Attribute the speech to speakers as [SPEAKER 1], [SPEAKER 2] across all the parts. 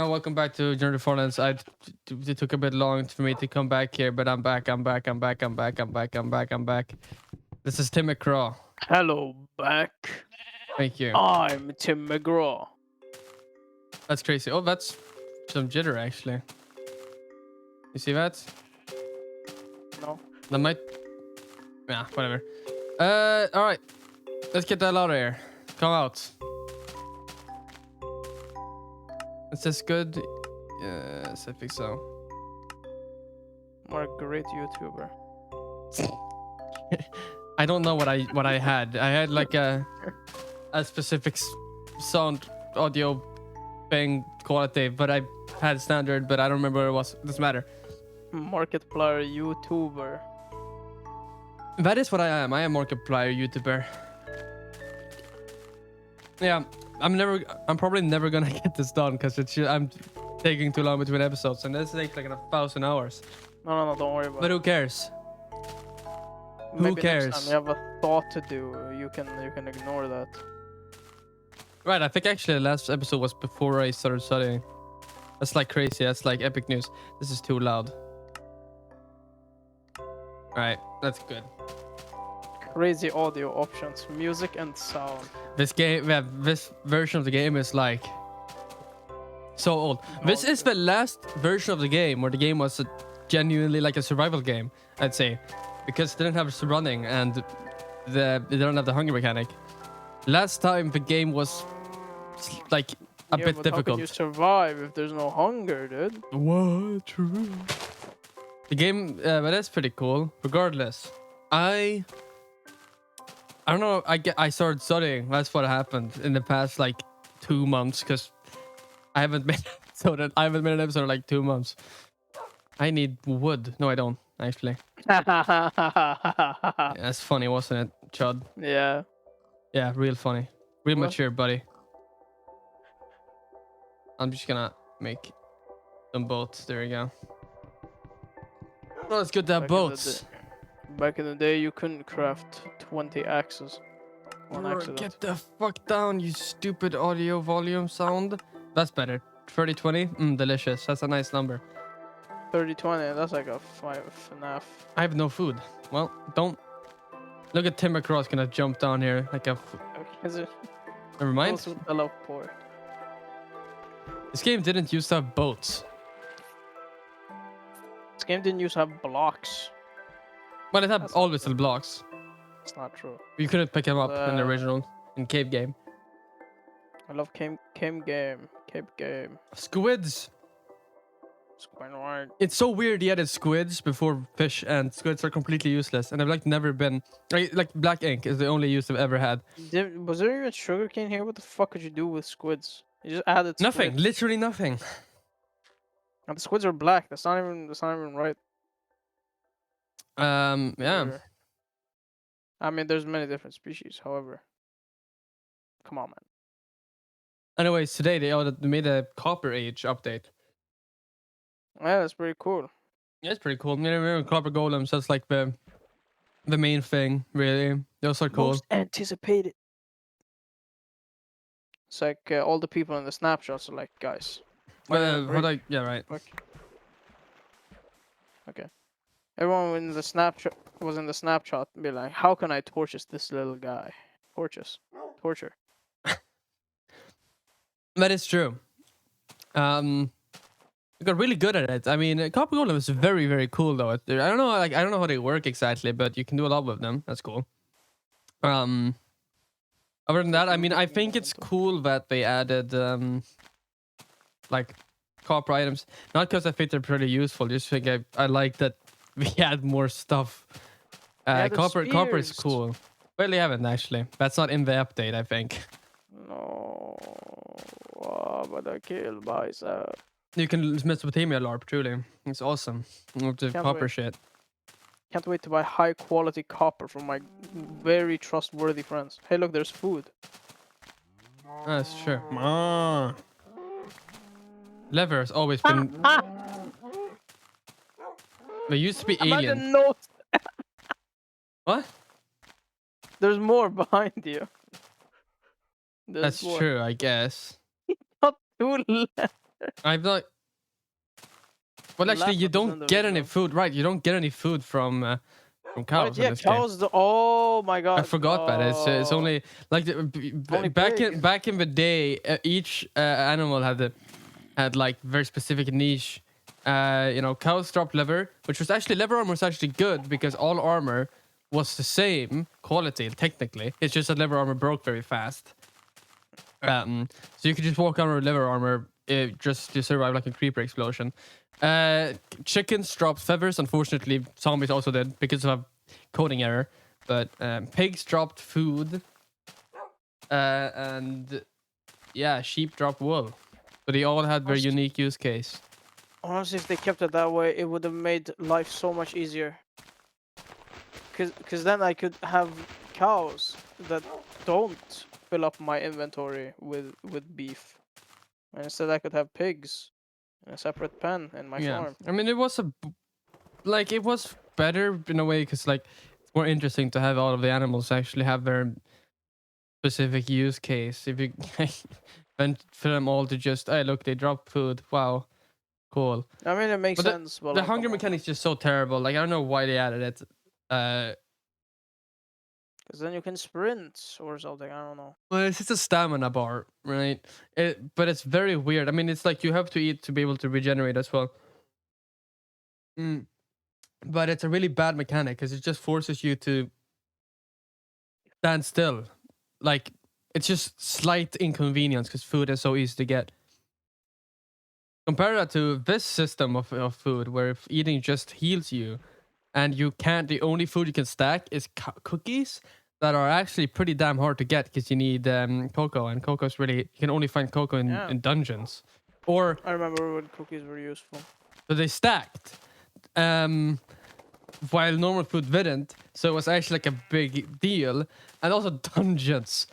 [SPEAKER 1] Welcome back to Journey to Farlands. It took a bit long for me to come back here, but I'm back. I'm back. I'm back. I'm back. I'm back. I'm back. I'm back. This is Tim McCraw.
[SPEAKER 2] Hello, back.
[SPEAKER 1] Thank you.
[SPEAKER 2] I'm Tim McGraw.
[SPEAKER 1] That's crazy. Oh, that's some jitter actually. You see that?
[SPEAKER 2] No.
[SPEAKER 1] That might. Yeah, whatever. All right. Let's get that out of here. Come out. Is this good? Yes, I think so.
[SPEAKER 2] What a great YouTuber.
[SPEAKER 1] I don't know what I had. I had like a specific sound audio thing quality, but I had standard, but I don't remember what it was. Doesn't matter.
[SPEAKER 2] Markiplier YouTuber.
[SPEAKER 1] That is what I am. I am Markiplier YouTuber. Yeah, I'm probably never gonna get this done because I'm taking too long between episodes, and this takes like 1,000 hours.
[SPEAKER 2] No, don't worry about
[SPEAKER 1] But
[SPEAKER 2] it.
[SPEAKER 1] who cares?
[SPEAKER 2] Maybe
[SPEAKER 1] Who cares?
[SPEAKER 2] Next time you have a thought to do, you can ignore that.
[SPEAKER 1] Right, I think actually the last episode was before I started studying. That's like crazy. That's like epic news. This is too loud. Alright, that's good.
[SPEAKER 2] Crazy audio options, music and sound.
[SPEAKER 1] This game, this version of the game is like so old. This is the last version of the game where the game was genuinely like a survival game, I'd say, because it didn't have running and they don't have the hunger mechanic. Last time the game was like a bit
[SPEAKER 2] but
[SPEAKER 1] difficult.
[SPEAKER 2] How can you survive if there's no hunger, dude?
[SPEAKER 1] What? True. The game, but that's pretty cool. Regardless, I don't know. I started studying. That's what happened in the past like 2 months because I haven't made an episode in like 2 months. I need wood. No, I don't actually. Yeah, that's funny, wasn't it, Chud?
[SPEAKER 2] Yeah.
[SPEAKER 1] Yeah, real funny, real
[SPEAKER 2] What?
[SPEAKER 1] mature, buddy. I'm just gonna make some boats. There we go. Oh, it's good to have boats.
[SPEAKER 2] Back in the day, you couldn't craft 20 axes. On accident.
[SPEAKER 1] Get the fuck down, you stupid audio volume sound. That's better. 3020? Delicious. That's a nice number.
[SPEAKER 2] 30-20, that's like a 5.5.
[SPEAKER 1] I have no food. Well, don't. Look at Timber Cross gonna jump down here like a.
[SPEAKER 2] Is it?
[SPEAKER 1] Never mind.
[SPEAKER 2] Also teleport.
[SPEAKER 1] This game didn't used to have boats.
[SPEAKER 2] This game didn't used to have blocks.
[SPEAKER 1] But it had always had blocks.
[SPEAKER 2] It's not true.
[SPEAKER 1] You couldn't pick them up in the original, in Cave Game.
[SPEAKER 2] I love Cave Game.
[SPEAKER 1] Squids.
[SPEAKER 2] Squidward.
[SPEAKER 1] It's so weird he added squids before fish, and squids are completely useless. And they've like never been like black ink is the only use I've ever had.
[SPEAKER 2] Was there even sugarcane here? What the fuck could you do with squids? You just added squids.
[SPEAKER 1] Nothing. Literally nothing.
[SPEAKER 2] And the squids are black. That's not even right.
[SPEAKER 1] Yeah.
[SPEAKER 2] I mean, there's many different species. However, come on, man.
[SPEAKER 1] Anyways, today they made a Copper Age update.
[SPEAKER 2] Yeah, that's pretty cool.
[SPEAKER 1] Yeah, it's pretty cool. You know, Copper Golems. That's like the main thing, really. Those are cool.
[SPEAKER 2] Most anticipated. It's like all the people in the snapshots are like, guys.
[SPEAKER 1] Yeah, right.
[SPEAKER 2] Okay. Everyone in the snapshot be like, how can I torture this little guy? Torture.
[SPEAKER 1] That is true. We got really good at it. I mean, Copper Golem is very, very cool though. I don't know, I don't know how they work exactly, but you can do a lot with them. That's cool. Other than that, I mean, I think it's cool that they added like copper items. Not because I think they're pretty useful. Just think I like that we add more stuff. Copper is cool. Well, they haven't actually. That's not in the update, I think.
[SPEAKER 2] No, but I killed myself.
[SPEAKER 1] You can Mesopotamia LARP, truly. It's awesome. With the copper shit.
[SPEAKER 2] Can't wait to buy high quality copper from my very trustworthy friends. Hey, look, there's food.
[SPEAKER 1] That's true. Lever has always been. They used to be alien. What?
[SPEAKER 2] There's more behind you.
[SPEAKER 1] That's true, I guess.
[SPEAKER 2] Not too left.
[SPEAKER 1] I've not. Well, actually, you
[SPEAKER 2] Laugh at this
[SPEAKER 1] don't get any
[SPEAKER 2] individual.
[SPEAKER 1] food. Right, you don't get any food from
[SPEAKER 2] Right,
[SPEAKER 1] cows in
[SPEAKER 2] yeah,
[SPEAKER 1] this game.
[SPEAKER 2] cows. Oh my god.
[SPEAKER 1] I forgot that. It's
[SPEAKER 2] Oh,
[SPEAKER 1] only like
[SPEAKER 2] only
[SPEAKER 1] back
[SPEAKER 2] pig.
[SPEAKER 1] in the day, each animal had like very specific niche. Cows dropped liver, which was actually liver armor was actually good because all armor was the same quality technically. It's just that liver armor broke very fast. So you could just walk around with liver armor just to survive like a creeper explosion. Chickens dropped feathers. Unfortunately, zombies also did because of a coding error. But pigs dropped food. And yeah, sheep dropped wool. So they all had very
[SPEAKER 2] Honest-
[SPEAKER 1] unique use case.
[SPEAKER 2] Honestly, if they kept it that way, it would have made life so much easier. Cause then I could have cows that don't fill up my inventory with beef, and instead I could have pigs in a separate pen in my
[SPEAKER 1] Yeah,
[SPEAKER 2] farm.
[SPEAKER 1] I mean it was it was better in a way because like it's more interesting to have all of the animals actually have their specific use case. If you went for them all to just hey look they drop food, wow, cool.
[SPEAKER 2] I mean, it makes
[SPEAKER 1] But
[SPEAKER 2] sense, but
[SPEAKER 1] the
[SPEAKER 2] like,
[SPEAKER 1] hunger
[SPEAKER 2] come on.
[SPEAKER 1] mechanic's just so terrible. Like I don't know why they added it.
[SPEAKER 2] Because then you can sprint or something. I don't know.
[SPEAKER 1] Well, it's just a stamina bar, right? But it's very weird. I mean, it's like you have to eat to be able to regenerate as well. But it's a really bad mechanic because it just forces you to stand still. Like it's just slight inconvenience because food is so easy to get. Compare that to this system of food where if eating just heals you and you can't, the only food you can stack is cookies that are actually pretty damn hard to get because you need cocoa, and cocoa's really, you can only find cocoa
[SPEAKER 2] Yeah.
[SPEAKER 1] in dungeons. Or
[SPEAKER 2] I remember when cookies were useful.
[SPEAKER 1] so they stacked. While normal food didn't, so it was actually like a big deal. And also dungeons.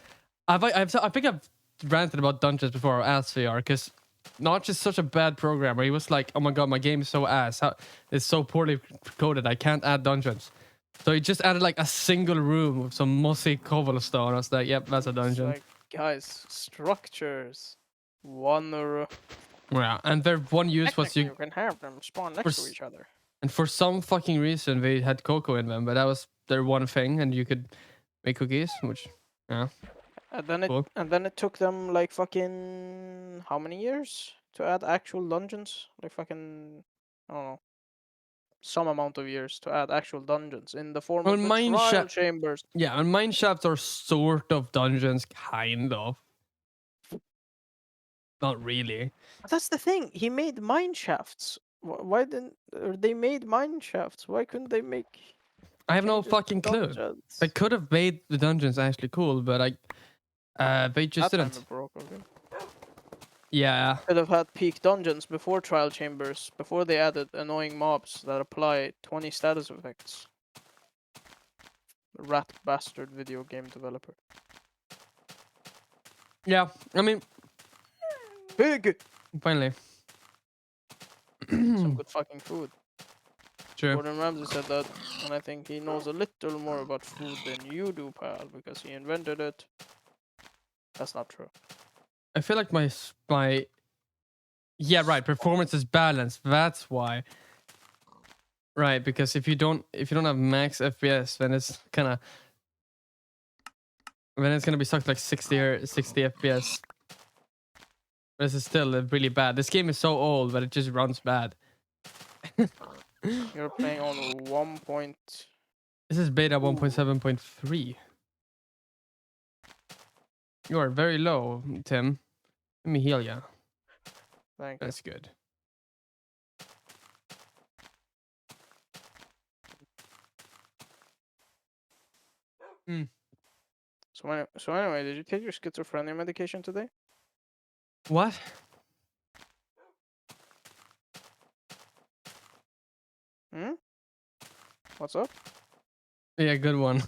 [SPEAKER 1] I think I've ranted about dungeons before as VR because Notch is such a bad programmer. He was like, "Oh my god, my game is so ass. It's so poorly coded. I can't add dungeons." So he just added like a single room with some mossy cobblestone. I was like, "Yep, that's a
[SPEAKER 2] It's
[SPEAKER 1] dungeon."
[SPEAKER 2] like, guys, structures. One or
[SPEAKER 1] Yeah, and their one use was
[SPEAKER 2] technically you can have them spawn next to each other.
[SPEAKER 1] and for some fucking reason they had cocoa in them, but that was their one thing, and you could make cookies, which yeah. Cool.
[SPEAKER 2] And then it took them like fucking how many years to add actual dungeons? Like fucking I don't know. Some amount of years to add actual dungeons in the form
[SPEAKER 1] Well,
[SPEAKER 2] of the trial chambers.
[SPEAKER 1] yeah, and mine shafts are sort of dungeons, kind of. Not really.
[SPEAKER 2] But that's the thing. He made mine shafts. Why didn't or they made mine shafts? Why couldn't they make?
[SPEAKER 1] I have no
[SPEAKER 2] changes to
[SPEAKER 1] fucking clue.
[SPEAKER 2] dungeons?
[SPEAKER 1] They could have made the dungeons actually cool, but they just
[SPEAKER 2] That time
[SPEAKER 1] didn't.
[SPEAKER 2] it broke. Okay.
[SPEAKER 1] Yeah.
[SPEAKER 2] Could have had peak dungeons before trial chambers, before they added annoying mobs that apply 20 status effects. Rat bastard video game developer.
[SPEAKER 1] Yeah. I mean,
[SPEAKER 2] Pig!
[SPEAKER 1] finally.
[SPEAKER 2] Some good fucking food.
[SPEAKER 1] True.
[SPEAKER 2] Gordon Ramsay said that, and I think he knows a little more about food than you do, pal, because he invented it. That's not true.
[SPEAKER 1] I feel like my yeah, right, performance is balanced. That's why. Right, because if you don't have max FPS, then it's gonna be stuck to like 60 or 60 FPS. But this is still really bad. This game is so old, but it just runs bad.
[SPEAKER 2] You're playing on 1.
[SPEAKER 1] This is beta 1.7.3. You are very low, Tim. Let me heal ya.
[SPEAKER 2] Thank you.
[SPEAKER 1] That's good.
[SPEAKER 2] So anyway, did you take your schizophrenia medication today?
[SPEAKER 1] What?
[SPEAKER 2] Hmm? What's up?
[SPEAKER 1] Yeah, good one.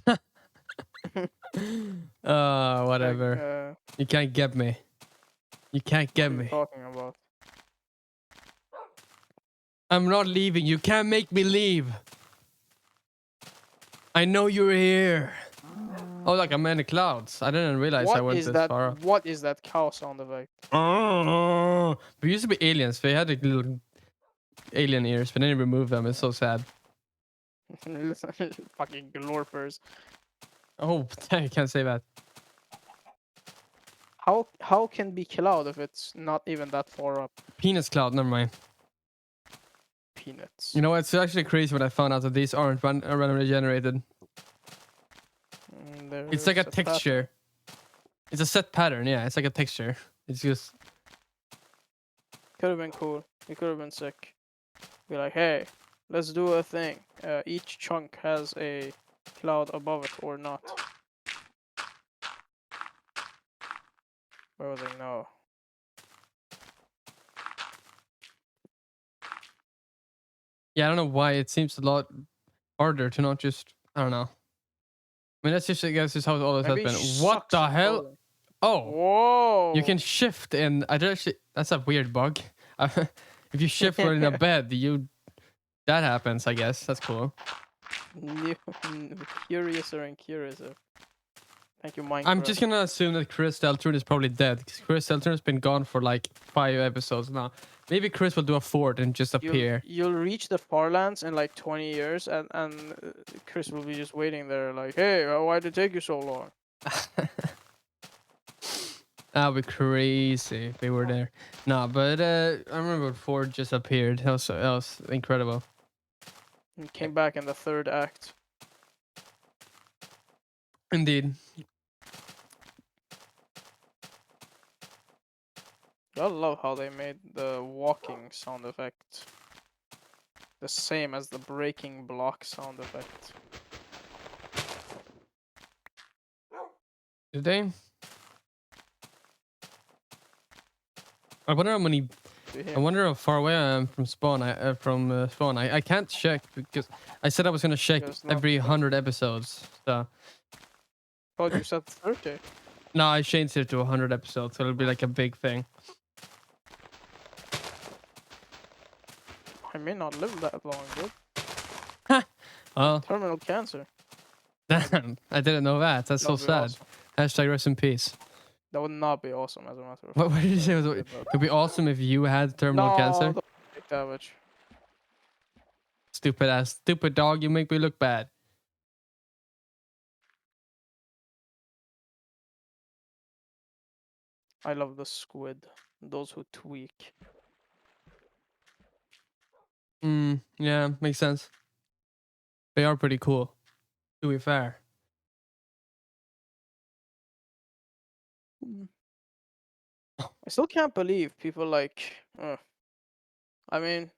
[SPEAKER 1] Whatever. You can't get me. You can't get
[SPEAKER 2] What are
[SPEAKER 1] me.
[SPEAKER 2] you talking about?
[SPEAKER 1] I'm not leaving. You can't make me leave. I know you're here. Oh, like I'm in the clouds. I didn't realize I
[SPEAKER 2] What
[SPEAKER 1] went
[SPEAKER 2] is
[SPEAKER 1] this
[SPEAKER 2] that?
[SPEAKER 1] far up.
[SPEAKER 2] What is that cow sound effect?
[SPEAKER 1] We used to be aliens. They had like little alien ears, but then they removed them. It's so sad.
[SPEAKER 2] Fucking glorpers.
[SPEAKER 1] Oh, I can't say that.
[SPEAKER 2] How can be cloud if it's not even that far up?
[SPEAKER 1] Penis cloud. Never mind.
[SPEAKER 2] Peanuts.
[SPEAKER 1] You know, it's actually crazy when I found out that these aren't randomly generated. It's like a
[SPEAKER 2] There's pattern.
[SPEAKER 1] texture. It's a set pattern. Yeah, it's like a texture. It's just.
[SPEAKER 2] Could have been cool. It could have been sick. Be like, hey, let's do a thing. Each chunk has a cloud above it or not. Where was I? No.
[SPEAKER 1] Yeah, I don't know why it seems a lot harder to not just. I don't know. I mean, that's just, I guess, just how it always has
[SPEAKER 2] Maybe
[SPEAKER 1] been.
[SPEAKER 2] it
[SPEAKER 1] What
[SPEAKER 2] sucks
[SPEAKER 1] the
[SPEAKER 2] at
[SPEAKER 1] hell?
[SPEAKER 2] coding.
[SPEAKER 1] Oh,
[SPEAKER 2] Whoa!
[SPEAKER 1] you can shift in. I don't actually. That's a weird bug. If you shift while in a bed, that happens. I guess that's cool.
[SPEAKER 2] Curiouser and curiouser. Thank you, Minecraft.
[SPEAKER 1] I'm just gonna assume that Chris Deltron is probably dead because Chris Deltron has been gone for like 5 episodes now. Maybe Chris will do a fort and just appear.
[SPEAKER 2] You'll reach the Farlands in like 20 years, and Chris will be just waiting there, like, hey, why'd it take you so long?
[SPEAKER 1] That'd be crazy if they were there. No, but I remember Ford just appeared. That was incredible.
[SPEAKER 2] And came back in the third act.
[SPEAKER 1] Indeed.
[SPEAKER 2] I love how they made the walking sound effect the same as the breaking block sound effect.
[SPEAKER 1] Did they? I wonder how many. I wonder how far away I am from spawn. Spawn. I can't check because I said I was gonna check every 100 episodes. So.
[SPEAKER 2] Oh, you said 30.
[SPEAKER 1] No, I changed it to 100 episodes, so it'll be like a big thing.
[SPEAKER 2] I may not live that long, dude.
[SPEAKER 1] Well,
[SPEAKER 2] Terminal cancer.
[SPEAKER 1] damn, I didn't know that. That's so
[SPEAKER 2] That'd be
[SPEAKER 1] sad.
[SPEAKER 2] awesome.
[SPEAKER 1] Hashtag rest in peace.
[SPEAKER 2] That would not be awesome, as a matter of fact.
[SPEAKER 1] What did you say? It would be awesome if you had terminal cancer.
[SPEAKER 2] Don't take damage.
[SPEAKER 1] Stupid ass, stupid dog. You make me look bad.
[SPEAKER 2] I love the squid. Those who tweak.
[SPEAKER 1] Yeah, makes sense. They are pretty cool. To be fair.
[SPEAKER 2] I still can't believe people like. I mean,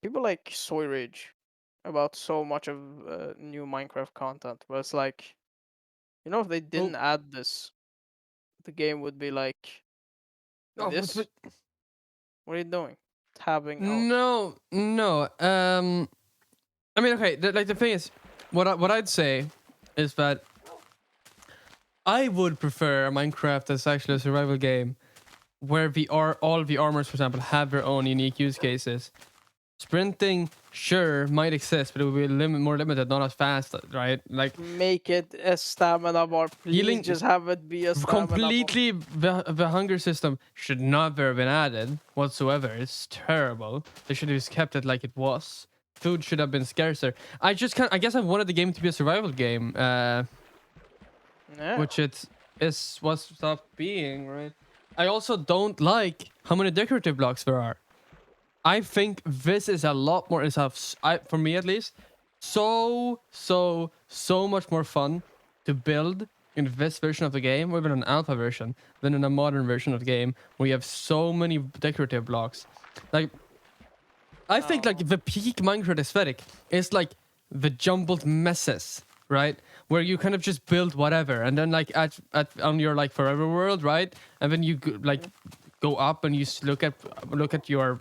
[SPEAKER 2] people like Soy Rage about so much of new Minecraft content, but it's like, you know, if they didn't add this, the game would be like this. What are you doing? Tabbing out.
[SPEAKER 1] No. I mean, okay. Like the thing is, what I'd say is that I would prefer a Minecraft that's actually a survival game, where all the armors, for example, have their own unique use cases. Sprinting, sure, might exist, but it would be more limited, not as fast, right? Like
[SPEAKER 2] Make it a stamina bar. Please
[SPEAKER 1] Healing-
[SPEAKER 2] just have it be a stamina
[SPEAKER 1] completely the hunger system should not have been added whatsoever. It's terrible. They should have just kept it like it was. Food should have been scarcer. I guess I wanted the game to be a survival game,
[SPEAKER 2] bar. Yeah.
[SPEAKER 1] which it is what stopped being, right? I also don't like how many decorative blocks there are. I think this is a lot more, for me at least, so much more fun to build in this version of the game, or even an alpha version, than in a modern version of the game where you have so many decorative blocks. Like, I think like the peak Minecraft aesthetic is like the jumbled messes, right? Where you kind of just build whatever, and then like on your like forever world, right? And then you go up and you look at your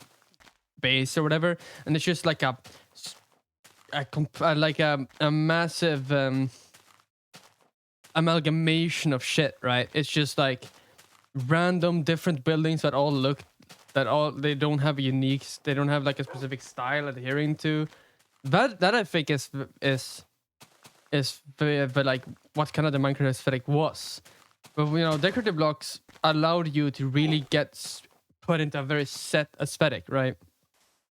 [SPEAKER 1] base or whatever, and it's just like a massive amalgamation of shit, right? It's just like random different buildings that they don't have they don't have like a specific style adhering to. That I think is is but like what kind of the Minecraft aesthetic was. But you know, decorative blocks allowed you to really get put into a very set aesthetic, right?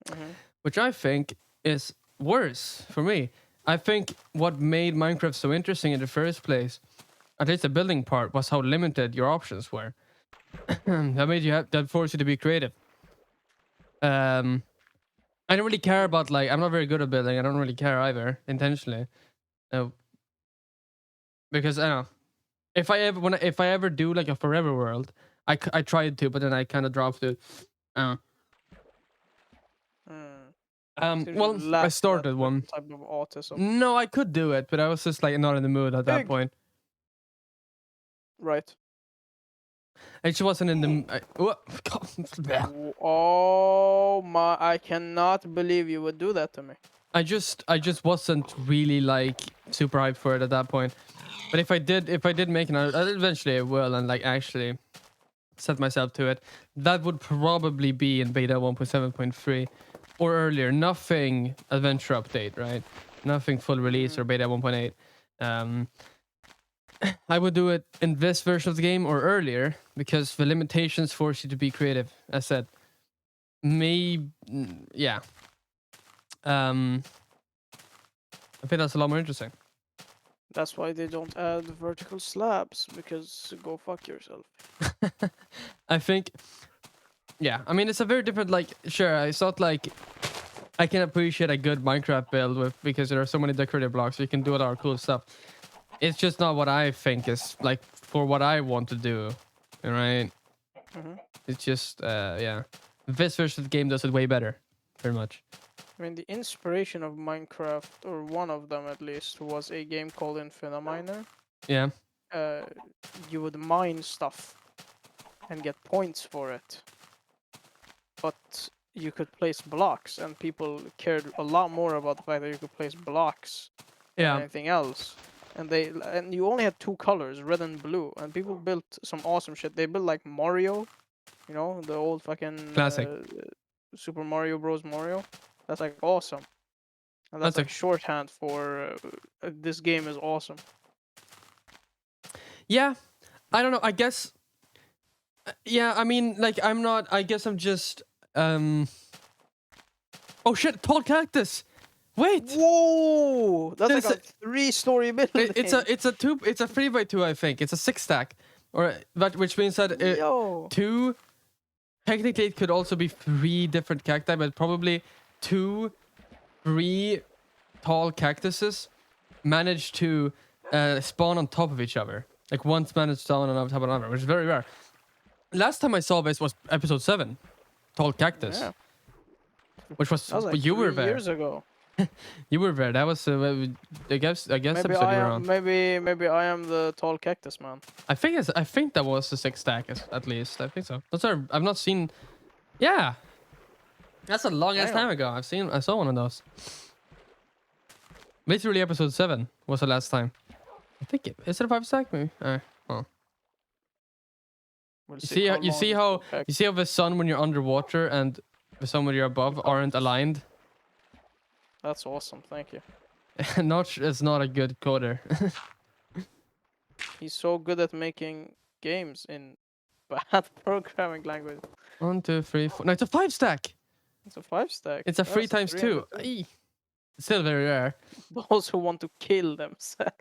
[SPEAKER 2] Mhm.
[SPEAKER 1] Which I think is worse for me. I think what made Minecraft so interesting in the first place, at least the building part, was how limited your options were. That forced you to be creative. I don't really care about like I'm not very good at building. I don't really care either intentionally, uh, because I don't know if I ever do like a forever world, I tried to, but then I kind of dropped it. Uh,
[SPEAKER 2] Mm. Seems you
[SPEAKER 1] well, I
[SPEAKER 2] lack that
[SPEAKER 1] started one.
[SPEAKER 2] type of autism.
[SPEAKER 1] No, I could do it, but I was just like not in the mood at that
[SPEAKER 2] Big.
[SPEAKER 1] point.
[SPEAKER 2] Right.
[SPEAKER 1] I just wasn't in the.
[SPEAKER 2] Oh my! I cannot believe you would do that to me.
[SPEAKER 1] I just wasn't really like super hyped for it at that point. But if I did make it, eventually I will, and like actually set myself to it. That would probably be in beta 1.7.3 or earlier. Nothing adventure update, right? Nothing full release or beta 1.8. I would do it in this version of the game or earlier because the limitations force you to be creative. As said, maybe yeah. I think that's a lot more interesting.
[SPEAKER 2] That's why they don't add vertical slabs, because go fuck yourself.
[SPEAKER 1] I think, yeah. I mean, it's a very different. Like, sure, it's not like I can appreciate a good Minecraft build with because there are so many decorative blocks. So you can do a lot of cool stuff. It's just not what I think is like for what I want to do, right?
[SPEAKER 2] Mhm.
[SPEAKER 1] It's just, yeah. This version of the game does it way better, very much.
[SPEAKER 2] I mean, the inspiration of Minecraft, or one of them at least, was a game called Infiniminer.
[SPEAKER 1] Yeah,
[SPEAKER 2] Uh, you would mine stuff and get points for it, but you could place blocks, and people cared a lot more about the fact that you could place blocks than
[SPEAKER 1] yeah,
[SPEAKER 2] anything else. And you only had two colors, red and blue, and people built some awesome shit. They built like Mario, you know, the old fucking
[SPEAKER 1] classic.
[SPEAKER 2] Super Mario Bros. Mario. That's like awesome. And that's
[SPEAKER 1] That's a
[SPEAKER 2] like shorthand for this game is awesome.
[SPEAKER 1] yeah. I don't know. I guess yeah. I mean, like I'm not. I guess I'm just Oh shit! Tall cactus. Wait.
[SPEAKER 2] Whoa! That's like
[SPEAKER 1] There's
[SPEAKER 2] a 3-story building.
[SPEAKER 1] it's a 3x2. I think it's a 6 stack, or that which means that
[SPEAKER 2] Yo.
[SPEAKER 1] two. Technically, it could also be 3 different cacti, but probably 3 tall cactuses manage to spawn on top of each other. Like one's managed to spawn on top of another, which is very rare. Last time I saw this was episode 7, tall cactus,
[SPEAKER 2] Yeah.
[SPEAKER 1] which was
[SPEAKER 2] That was like
[SPEAKER 1] you were
[SPEAKER 2] 3
[SPEAKER 1] there.
[SPEAKER 2] years ago.
[SPEAKER 1] You were there. That was I guess
[SPEAKER 2] Maybe
[SPEAKER 1] episode
[SPEAKER 2] I
[SPEAKER 1] you were
[SPEAKER 2] am.
[SPEAKER 1] on.
[SPEAKER 2] Maybe I am the tall cactus man.
[SPEAKER 1] I think that was the 6 stack at least. I think so. Those are I've not seen. Yeah, that's a long ass
[SPEAKER 2] Damn.
[SPEAKER 1] time ago. I saw one of those. Literally episode 7 was the last time. I think is it a 5 stack maybe? Well.
[SPEAKER 2] We'll
[SPEAKER 1] You see
[SPEAKER 2] how
[SPEAKER 1] you
[SPEAKER 2] long
[SPEAKER 1] see
[SPEAKER 2] this
[SPEAKER 1] how
[SPEAKER 2] will take.
[SPEAKER 1] you see how the sun when you're underwater and the sun when you're above aren't aligned.
[SPEAKER 2] That's awesome. Thank you.
[SPEAKER 1] Notch is not a good coder.
[SPEAKER 2] He's so good at making games in bad programming language.
[SPEAKER 1] 1, 2, 3, 4. No, it's a 5 stack.
[SPEAKER 2] It's a 5 stack.
[SPEAKER 1] It's a
[SPEAKER 2] Yeah,
[SPEAKER 1] 3
[SPEAKER 2] it's a
[SPEAKER 1] times
[SPEAKER 2] 3
[SPEAKER 1] 2.
[SPEAKER 2] and a 2.
[SPEAKER 1] Aye. It's still very rare.
[SPEAKER 2] Those who want to kill themselves.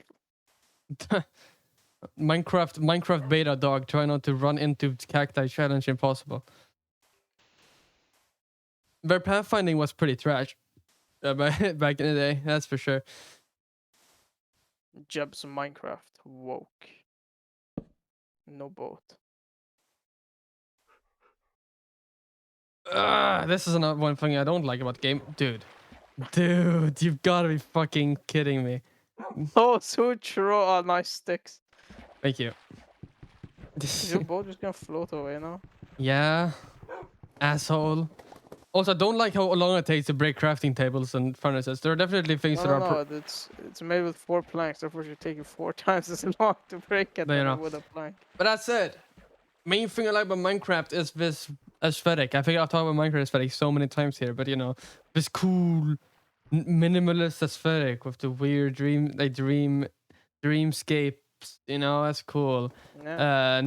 [SPEAKER 1] Minecraft beta dog. Try not to run into cacti. Challenge impossible. Their pathfinding was pretty trash. Back in the day, that's for sure.
[SPEAKER 2] Jeb's Minecraft woke. No boat.
[SPEAKER 1] This is another one thing I don't like about game, dude. Dude, you've got to be fucking kidding me.
[SPEAKER 2] Those who throw nice sticks.
[SPEAKER 1] Thank you.
[SPEAKER 2] Is your boat just gonna float away now?
[SPEAKER 1] Yeah, asshole. Also, I don't like how long it takes to break crafting tables and furnaces. There are definitely things
[SPEAKER 2] No,
[SPEAKER 1] that
[SPEAKER 2] no,
[SPEAKER 1] are.
[SPEAKER 2] no. It's made with 4 planks. Therefore, it should take you 4 times as long to break it
[SPEAKER 1] But, you
[SPEAKER 2] than
[SPEAKER 1] know.
[SPEAKER 2] it would a plank.
[SPEAKER 1] But that said, main thing I like about Minecraft is this aesthetic. I think I've talked about Minecraft aesthetic so many times here, but you know, this cool minimalist aesthetic with the weird dreamscapes. You know, that's cool.
[SPEAKER 2] Yeah.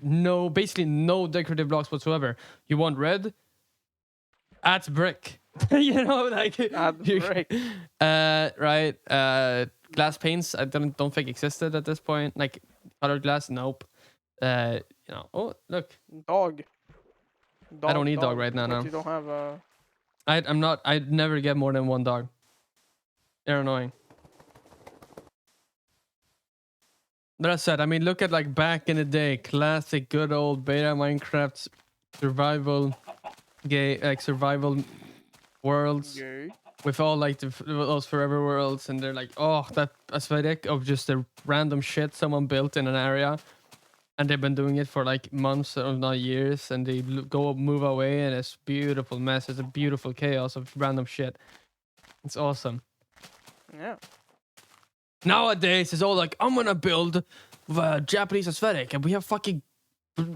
[SPEAKER 1] No, basically no decorative blocks whatsoever. You want red? Add brick. You know, like
[SPEAKER 2] Add brick.
[SPEAKER 1] right. Glass paints I don't think existed at this point. Like colored glass, nope. You know. Oh, look.
[SPEAKER 2] Dog.
[SPEAKER 1] I don't need dog right now.
[SPEAKER 2] But
[SPEAKER 1] No.
[SPEAKER 2] you don't have a.
[SPEAKER 1] I'm not. I'd never get more than one dog. They're annoying. But I said, I mean, look at like back in the day, classic, good old beta Minecraft survival game, like survival worlds
[SPEAKER 2] Gay.
[SPEAKER 1] with all like those forever worlds, and they're like, oh, that aesthetic of just the random shit someone built in an area, and they've been doing it for like months or not years, and they move away, and it's beautiful mess. It's a beautiful chaos of random shit. It's awesome.
[SPEAKER 2] Yeah.
[SPEAKER 1] Nowadays, it's all like, I'm gonna build a Japanese aesthetic, and we have fucking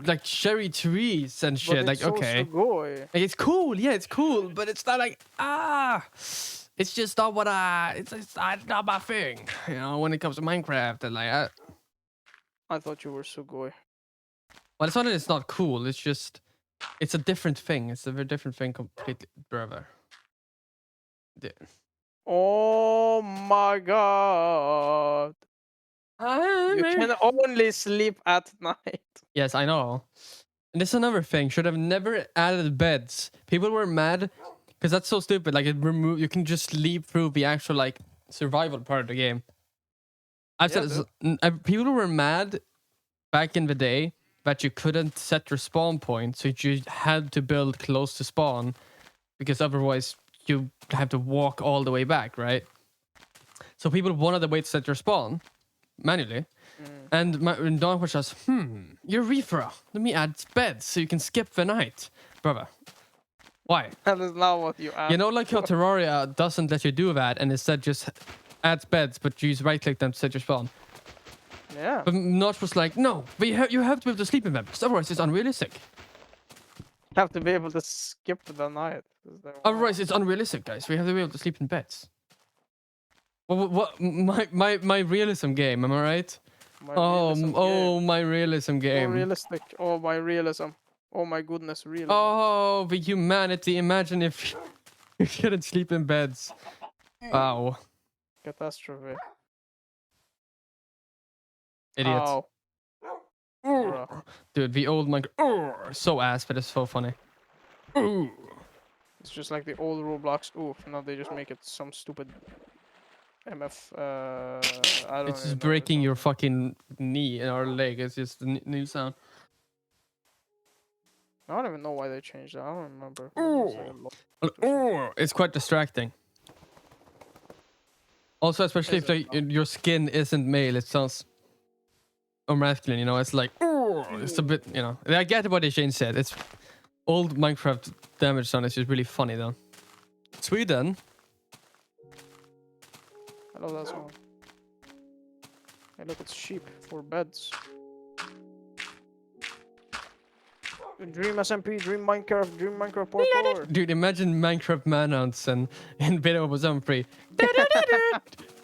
[SPEAKER 1] like cherry trees and shit.
[SPEAKER 2] But it's
[SPEAKER 1] Like, okay,
[SPEAKER 2] Sugoi.
[SPEAKER 1] like, it's cool, yeah, it's cool, but it's not like it's just not what it's not my thing. You know, when it comes to Minecraft, and like,
[SPEAKER 2] I thought you were Sugoi.
[SPEAKER 1] well, it's not that it's not cool. It's just it's a different thing. It's a very different thing completely, brother. Yeah.
[SPEAKER 2] Oh my god. You can only sleep at night.
[SPEAKER 1] Yes, I know. And this is another thing. Should have never added beds. People were mad because that's so stupid. Like you can just sleep through the actual like survival part of the game. I've
[SPEAKER 2] Yeah,
[SPEAKER 1] said people were mad back in the day that you couldn't set your spawn point, so you had to build close to spawn because otherwise you have to walk all the way back, right? So people wanted a way to set your spawn manually. And Don was just, Urethra, let me add beds so you can skip the night. Brother, why?
[SPEAKER 2] That is not what you asked.
[SPEAKER 1] You know, like how Terraria doesn't let you do that and instead just adds beds, but you use right-click them to set your spawn.
[SPEAKER 2] Yeah.
[SPEAKER 1] But Notch was like, no, but you have to be able to sleep in them, because otherwise it's unrealistic.
[SPEAKER 2] Have to be able to skip the night.
[SPEAKER 1] Otherwise it's unrealistic, guys. We have to be able to sleep in beds. What my realism game, am I right? My realism game.
[SPEAKER 2] Oh, realistic. Oh, my realism. Oh, my goodness, realism.
[SPEAKER 1] Oh, the humanity. Imagine if you couldn't sleep in beds. Wow.
[SPEAKER 2] Catastrophe.
[SPEAKER 1] Idiot.
[SPEAKER 2] Ow. Bruh.
[SPEAKER 1] Dude, the old Minecraft. So ass, but it's so funny.
[SPEAKER 2] It's just like the old Roblox. Oof, now they just make it some stupid MF. I don't
[SPEAKER 1] It's
[SPEAKER 2] even
[SPEAKER 1] just
[SPEAKER 2] know
[SPEAKER 1] breaking your fucking knee or leg. It's just the new sound.
[SPEAKER 2] I don't even know why they changed that. I don't remember.
[SPEAKER 1] It's quite distracting. Also, especially if like, your skin isn't male, it sounds masculine. You know, it's like it's a bit. You know, I get what Shane said. It's old Minecraft damage sound is just really funny though. Sweden.
[SPEAKER 2] I love that song. Hey, look, it's sheep for beds. Dream SMP, Dream Minecraft Parkour.
[SPEAKER 1] Dude, imagine Minecraft manhunts and in beta was free.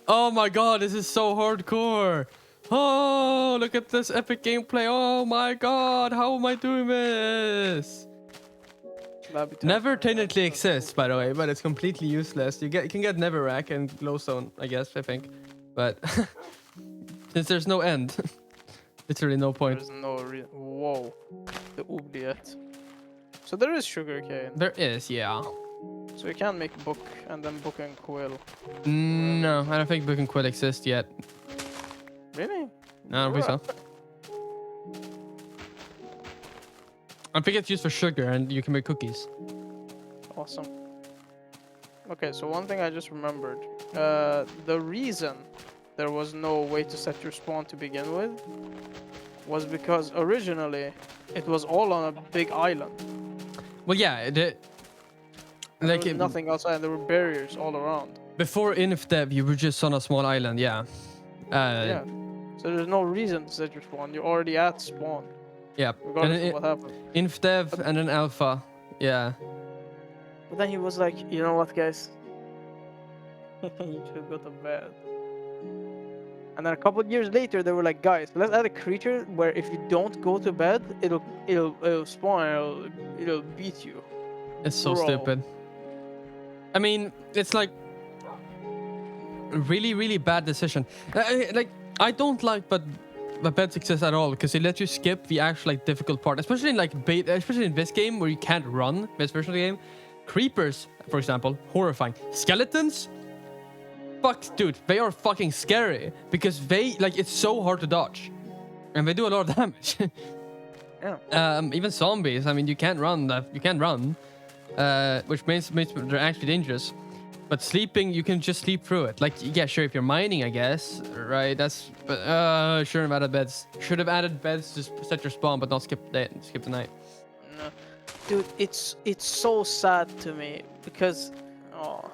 [SPEAKER 1] Oh my god, this is so hardcore. Oh, look at this epic gameplay. Oh my god, how am I doing this? Never technically exists, by the way, but it's completely useless. You can get Netherrack and Glowstone, I guess, I think. But since there's no end, literally no point.
[SPEAKER 2] There's no whoa. The oubliette. So there is sugarcane.
[SPEAKER 1] There is, yeah.
[SPEAKER 2] So you can make book and then book and quill.
[SPEAKER 1] No, I don't think book and quill exist yet.
[SPEAKER 2] Really?
[SPEAKER 1] No, I don't think so. I think it's used for sugar and you can make cookies.
[SPEAKER 2] Awesome. Okay, so one thing I just remembered. The reason there was no way to set your spawn to begin with was because originally it was all on a big island.
[SPEAKER 1] Well, yeah,
[SPEAKER 2] There was nothing outside. There were barriers all around.
[SPEAKER 1] Before InfDev, you were just on a small island, yeah.
[SPEAKER 2] Yeah. So there's no reason to set your spawn. You're already at spawn.
[SPEAKER 1] Yeah.
[SPEAKER 2] Regardless of what happened.
[SPEAKER 1] InfDev and then Alpha, yeah.
[SPEAKER 2] But then he was like, you know what, guys? You should go to bed. And then a couple of years later, they were like, guys, let's add a creature where if you don't go to bed, it'll spawn and it'll beat you.
[SPEAKER 1] It's so
[SPEAKER 2] Bro.
[SPEAKER 1] stupid. I mean, it's like really, really bad decision. I don't like but bed exists at all because it lets you skip the actual like difficult part, especially in like especially in this game where you can't run. This version of the game, creepers, for example, horrifying. Skeletons, fuck, dude, they are fucking scary because they like it's so hard to dodge, and they do a lot of damage.
[SPEAKER 2] Yeah.
[SPEAKER 1] Even zombies. I mean, you can't run. You can't run, which means they're actually dangerous. But sleeping, you can just sleep through it. Like, yeah, sure, if you're mining, I guess, right? That's, but should have added beds. Should have added beds to set your spawn, but not skip the night.
[SPEAKER 2] No. Dude, it's so sad to me because, oh,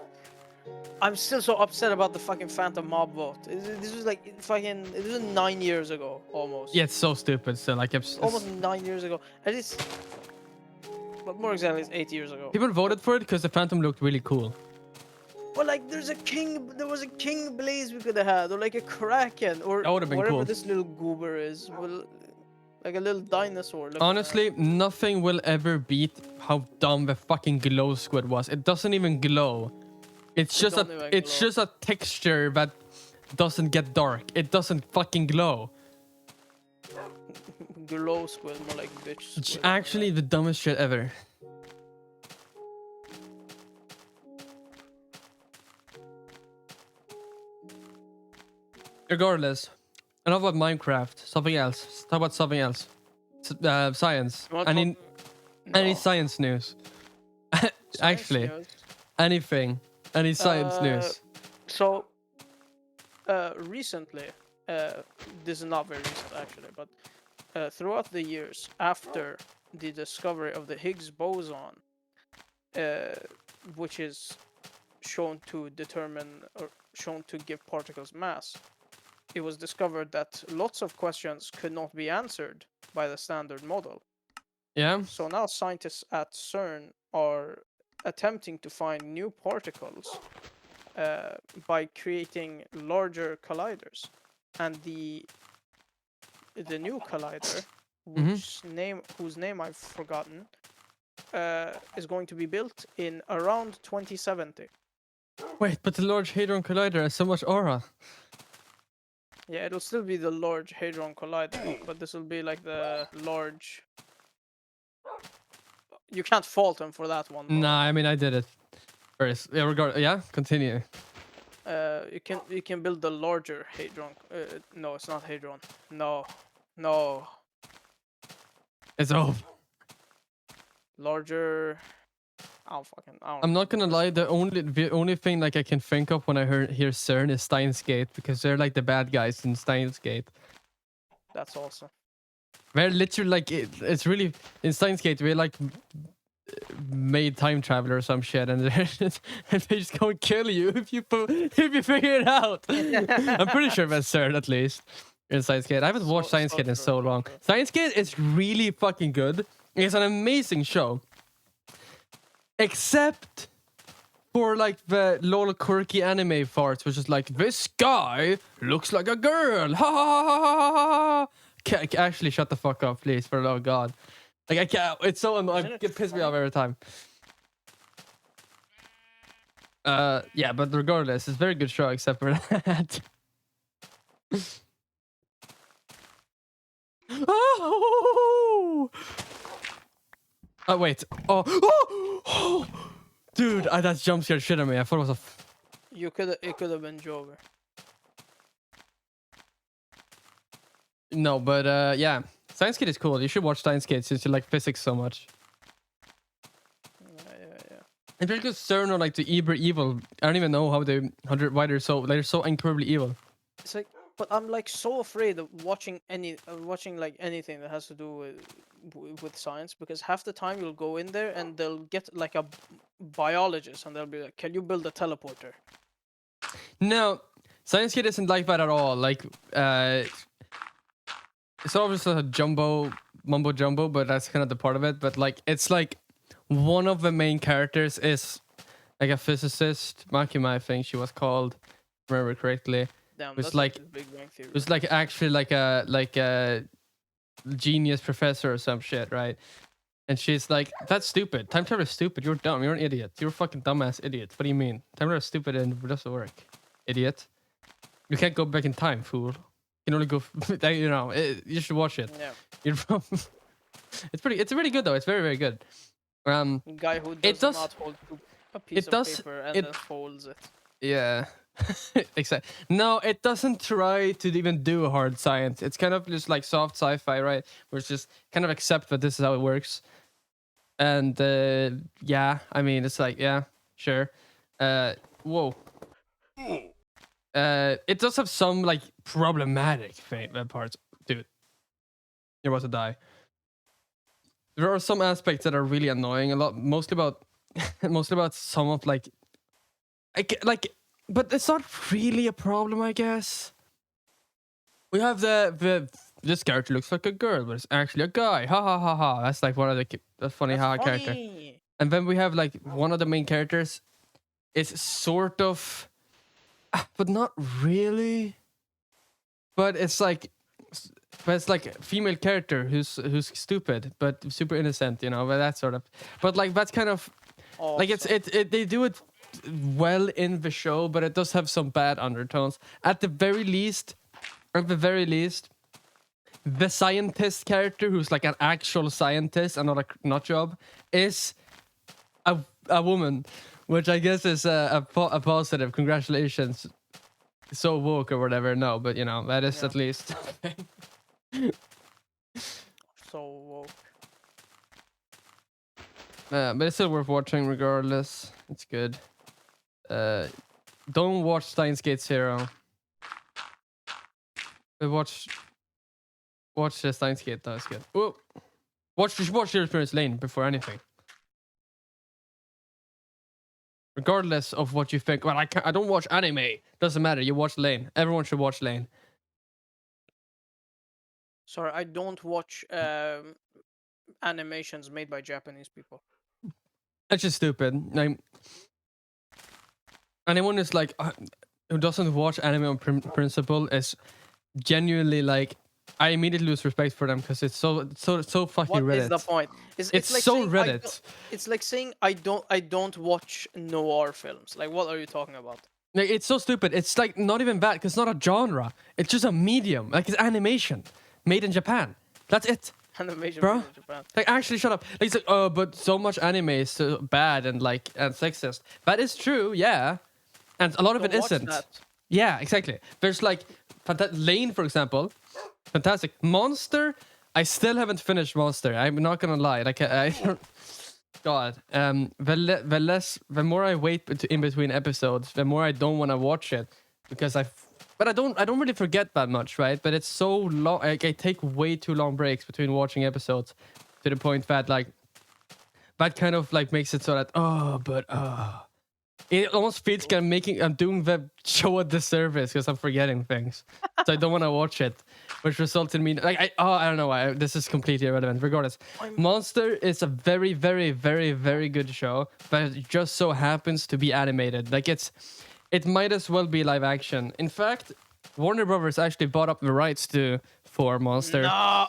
[SPEAKER 2] I'm still so upset about the fucking Phantom mob vote. This was like fucking, it was 9 years ago, almost.
[SPEAKER 1] Yeah, it's so stupid. So like, it's
[SPEAKER 2] Almost 9 years ago. At least, but more exactly, it's 8 years ago.
[SPEAKER 1] people voted for it because the Phantom looked really cool.
[SPEAKER 2] But like, there was a king blaze we could have had, or like a kraken, or
[SPEAKER 1] That would've been
[SPEAKER 2] whatever
[SPEAKER 1] cool.
[SPEAKER 2] this little goober is, like a little dinosaur.
[SPEAKER 1] Honestly, nothing will ever beat how dumb the fucking glow squid was. It doesn't even glow. It's just a texture that doesn't get dark. It doesn't fucking glow.
[SPEAKER 2] Glow squid, more like bitch
[SPEAKER 1] It's
[SPEAKER 2] squid.
[SPEAKER 1] actually the dumbest shit ever. Regardless, enough about Minecraft. Something else. Let's talk about something else. Science. Any science news? Actually,
[SPEAKER 2] news.
[SPEAKER 1] anything. Any science news?
[SPEAKER 2] So, recently, this is not very recent actually, but throughout the years after the discovery of the Higgs boson, which is shown to determine or shown to give particles mass, it was discovered that lots of questions could not be answered by the standard model.
[SPEAKER 1] Yeah.
[SPEAKER 2] So now scientists at CERN are attempting to find new particles by creating larger colliders, and the new collider, whose name I've forgotten, is going to be built in around 2070.
[SPEAKER 1] Wait, but the Large Hadron Collider has so much aura.
[SPEAKER 2] Yeah, it'll still be the Large Hadron Collider, but this will be like the large. You can't fault him for that one.
[SPEAKER 1] Nah, I mean I did it first. Yeah, continue.
[SPEAKER 2] You can build the larger hadron. No, it's not hadron. No.
[SPEAKER 1] It's over.
[SPEAKER 2] Larger.
[SPEAKER 1] I'm not gonna lie. The only thing like I can think of when I hear CERN is Steins Gate, because they're like the bad guys in Steins Gate.
[SPEAKER 2] That's awesome.
[SPEAKER 1] They're literally like it's really in Steins Gate. We're like made time traveler or some shit, and they just go and kill you if you figure it out. I'm pretty sure that's CERN at least in Steins Gate. I haven't watched Steins Gate in so long. Steins Gate is really fucking good. It's an amazing show. Except for like the lol quirky anime parts, which is like, this guy looks like a girl. Ha ha ha ha ha. Actually, shut the fuck up, please, for the love of God. Like I can't. It's so annoying. It pisses me off every time. Yeah, but regardless, it's a very good show except for that. Oh! Oh wait. Oh! Dude, that jump scared shit at me. I thought it was
[SPEAKER 2] It could have been Jover.
[SPEAKER 1] No, but yeah. Steins Gate is cool. You should watch Steins Gate since you like physics so much.
[SPEAKER 2] Yeah.
[SPEAKER 1] And because CERN are like the uber evil. I don't even know why they're so incredibly evil.
[SPEAKER 2] It's like, but I'm like so afraid of watching like anything that has to do with science, because half the time you'll go in there and they'll get like a biologist and they'll be like, "Can you build a teleporter?"
[SPEAKER 1] No, Steins Gate isn't like that at all. Like, it's obviously a mumbo jumbo, but that's kind of the part of it. But like, it's like one of the main characters is like a physicist, Makima, I think she was called, if I remember correctly.
[SPEAKER 2] Damn,
[SPEAKER 1] It was
[SPEAKER 2] that's
[SPEAKER 1] like
[SPEAKER 2] the Big Bang Theory.
[SPEAKER 1] it was like actually like a genius professor or some shit, right? And she's like, "That's stupid. Time travel is stupid. You're dumb. You're an idiot. You're a fucking dumbass idiot. What do you mean? Time travel is stupid and it doesn't work, idiot. You can't go back in time, fool. You can only go. You know, you should watch it.
[SPEAKER 2] Yeah.
[SPEAKER 1] You're from. It's really good though. It's very very good.
[SPEAKER 2] Guy who
[SPEAKER 1] It
[SPEAKER 2] does
[SPEAKER 1] does-
[SPEAKER 2] not hold a piece of
[SPEAKER 1] does-
[SPEAKER 2] paper and
[SPEAKER 1] it-
[SPEAKER 2] then folds it.
[SPEAKER 1] Yeah. Exactly. No, it doesn't try to even do hard science. It's kind of just like soft sci-fi, right? Where it's just kind of accept that this is how it works. And yeah, I mean, it's like, yeah, sure. Whoa. It does have some like problematic parts, dude. You're about to die. There are some aspects that are really annoying. Mostly about, mostly about some of like, but it's not really a problem, I guess. We have this character looks like a girl, but it's actually a guy. Ha ha ha ha. That's like one of the funny
[SPEAKER 2] That's
[SPEAKER 1] character.
[SPEAKER 2] funny.
[SPEAKER 1] And then we have like one of the main characters is sort of, but not really. But it's like a female character who's stupid but super innocent, you know. But that sort of. But like that's kind of like they do it well in the show, but it does have some bad undertones. At the very least, the scientist character, who's like an actual scientist and not a nut job, is a woman, which I guess is a positive. Congratulations, so woke or whatever. No, but you know that is at least.
[SPEAKER 2] So woke.
[SPEAKER 1] But it's still worth watching regardless. It's good. Don't watch Steins Gate Zero. But watch the Steins Gate though. It's good. Oh, watch Your Experience Lane before anything. Regardless of what you think. Well, I don't watch anime. Doesn't matter. You watch Lane. Everyone should watch Lane.
[SPEAKER 2] Sorry, I don't watch animations made by Japanese people.
[SPEAKER 1] That's just stupid. Like, anyone is like who doesn't watch anime on principle is genuinely like, I immediately lose respect for them because it's so fucking
[SPEAKER 2] What
[SPEAKER 1] Reddit.
[SPEAKER 2] is the point?
[SPEAKER 1] It's
[SPEAKER 2] like
[SPEAKER 1] so
[SPEAKER 2] saying
[SPEAKER 1] Reddit.
[SPEAKER 2] It's like saying I don't watch noir films. Like, what are you talking about?
[SPEAKER 1] Like, it's so stupid. It's like not even that because it's not a genre. It's just a medium. Like, it's animation made in Japan. That's it.
[SPEAKER 2] Animation
[SPEAKER 1] Bro?
[SPEAKER 2] made in Japan.
[SPEAKER 1] Like, actually, shut up. Like, it's like, oh, but so much anime is so bad and like and sexist. That is true, yeah, and a lot of
[SPEAKER 2] So
[SPEAKER 1] it
[SPEAKER 2] watch
[SPEAKER 1] isn't.
[SPEAKER 2] that.
[SPEAKER 1] Yeah, exactly. There's like Lane, for example, fantastic. Monster, I still haven't finished Monster. I'm not gonna lie. Like, God, the more I wait in between episodes, the more I don't want to watch it because but I don't really forget that much, right? But it's so long. Like, I take way too long breaks between watching episodes, to the point that like that kind of like makes it so that it almost feels like I'm doing the show a disservice because I'm forgetting things, so I don't want to watch it, which results in me like I don't know why this is completely irrelevant. Regardless, Monster is a very very very very good show, but it just so happens to be animated. Like it might as well be live action. In fact, Warner Brothers actually bought up the rights for Monster.
[SPEAKER 2] No.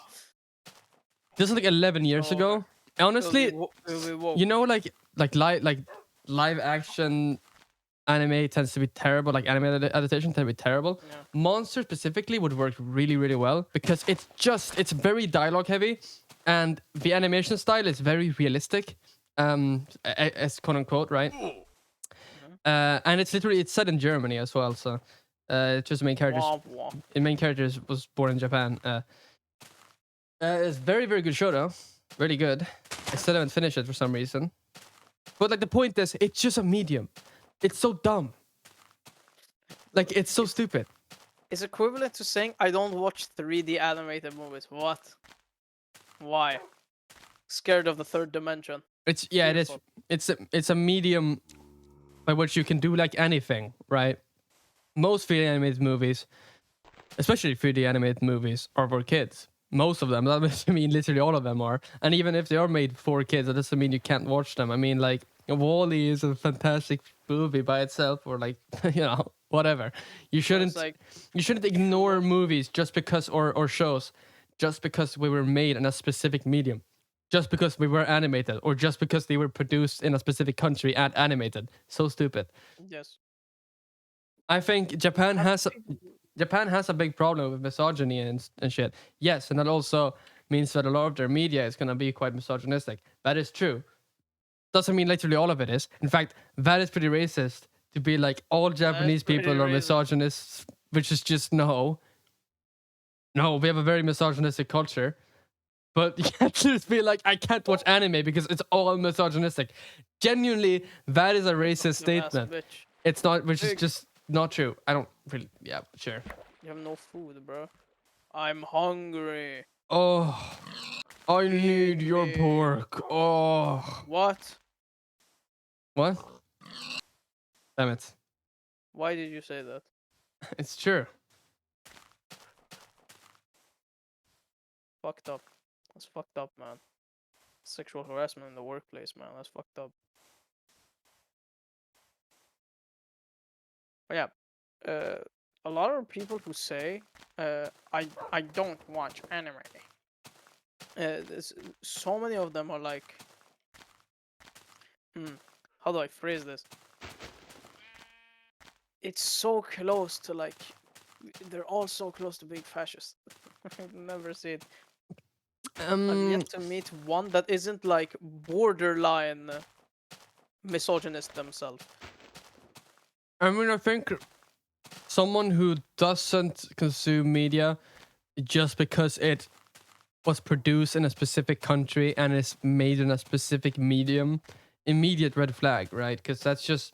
[SPEAKER 1] This is like 11 years ago. Honestly, you know, like live action anime tends to be terrible. Like anime adaptation tends to be terrible.
[SPEAKER 2] Yeah.
[SPEAKER 1] Monster specifically would work really really well because it's very dialogue heavy, and the animation style is very realistic, as quote unquote, right? And it's set in Germany as well. So it's just the main characters. The main characters was born in Japan. It's very very good show though. Really good. I still haven't finished it for some reason. But like the point is, it's just a medium. It's so dumb. Like, it's so stupid.
[SPEAKER 2] It's equivalent to saying I don't watch 3D animated movies. What? Why? Scared of the third dimension.
[SPEAKER 1] It is. It's a medium by which you can do like anything, right? Most 3D animated movies, especially 3D animated movies, are for kids. Most of them. That doesn't mean literally all of them are. And even if they are made for kids, that doesn't mean you can't watch them. I mean, like, Wall-E is a fantastic movie by itself, or like whatever. You shouldn't
[SPEAKER 2] like
[SPEAKER 1] you shouldn't ignore movies just because or shows just because we were made in a specific medium, just because we were animated, or just because they were produced in a specific country and animated. So stupid.
[SPEAKER 2] yes.
[SPEAKER 1] I think Japan
[SPEAKER 2] Half
[SPEAKER 1] has
[SPEAKER 2] the people,
[SPEAKER 1] Japan has a big problem with misogyny and shit. Yes, and that also means that a lot of their media is gonna be quite misogynistic. That is true. Doesn't mean literally all of it is. In fact, that is pretty racist to be like all Japanese
[SPEAKER 2] pretty
[SPEAKER 1] people are
[SPEAKER 2] racist.
[SPEAKER 1] misogynists, which is just no. No, we have a very misogynistic culture. But you can't just be like, I can't watch anime because it's all misogynistic. Genuinely, that is a racist statement.
[SPEAKER 2] Bitch.
[SPEAKER 1] It's not, which is
[SPEAKER 2] Big.
[SPEAKER 1] just not true. I don't really, yeah, sure.
[SPEAKER 2] You have no food, bro. I'm hungry.
[SPEAKER 1] Oh, I need your
[SPEAKER 2] me.
[SPEAKER 1] pork. Oh.
[SPEAKER 2] What?
[SPEAKER 1] What? Damn it.
[SPEAKER 2] Why did you say that?
[SPEAKER 1] It's true.
[SPEAKER 2] Fucked up. That's fucked up, man. Sexual harassment in the workplace, man. That's fucked up. But yeah, a lot of people who say, I don't watch anime. There's so many of them are like, how do I phrase this? It's so close to like, they're all so close to being fascist. I've never seen. I've yet to meet one that isn't like borderline misogynist themselves.
[SPEAKER 1] I mean, I think someone who doesn't consume media just because it was produced in a specific country and is made in a specific medium, immediate red flag, right? Because that's just,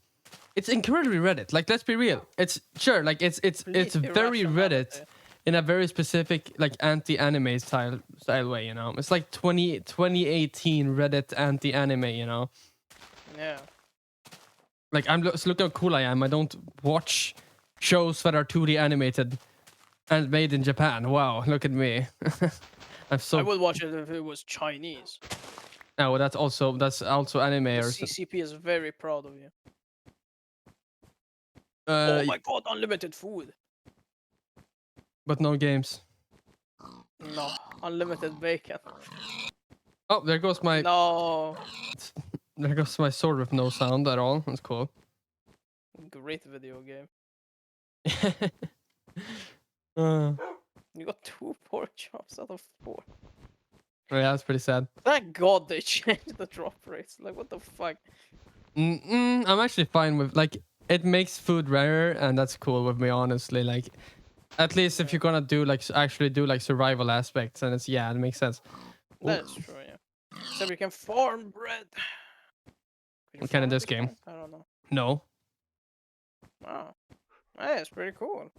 [SPEAKER 1] it's incredibly Reddit. Like, let's be real. It's sure, like it's very Reddit in a very specific like anti-anime style way. You know, it's like 2018 Reddit anti-anime. You know.
[SPEAKER 2] Yeah.
[SPEAKER 1] Like, I'm just look how cool I am. I don't watch shows that are 2D animated and made in Japan. Wow, look at me.
[SPEAKER 2] I would watch it if it was Chinese.
[SPEAKER 1] No, that's also anime
[SPEAKER 2] The
[SPEAKER 1] or
[SPEAKER 2] CCP is very proud of you.
[SPEAKER 1] oh
[SPEAKER 2] my god, unlimited food.
[SPEAKER 1] But no games.
[SPEAKER 2] No, unlimited bacon.
[SPEAKER 1] Oh, there goes my
[SPEAKER 2] No.
[SPEAKER 1] There goes my sword with no sound at all. That's cool.
[SPEAKER 2] Great video game.
[SPEAKER 1] uh,
[SPEAKER 2] You got 2 pork chops out of 4.
[SPEAKER 1] yeah, that's pretty sad.
[SPEAKER 2] Thank God they changed the drop rates. Like, what the fuck?
[SPEAKER 1] I'm actually fine with, like, it makes food rarer, and that's cool with me, honestly. Like, at least if you're gonna do like actually do like survival aspects, and it makes sense.
[SPEAKER 2] That's true, yeah. Except you can farm bread.
[SPEAKER 1] What kind of this game?
[SPEAKER 2] I don't know.
[SPEAKER 1] No,
[SPEAKER 2] Wow. Yeah, it's pretty cool.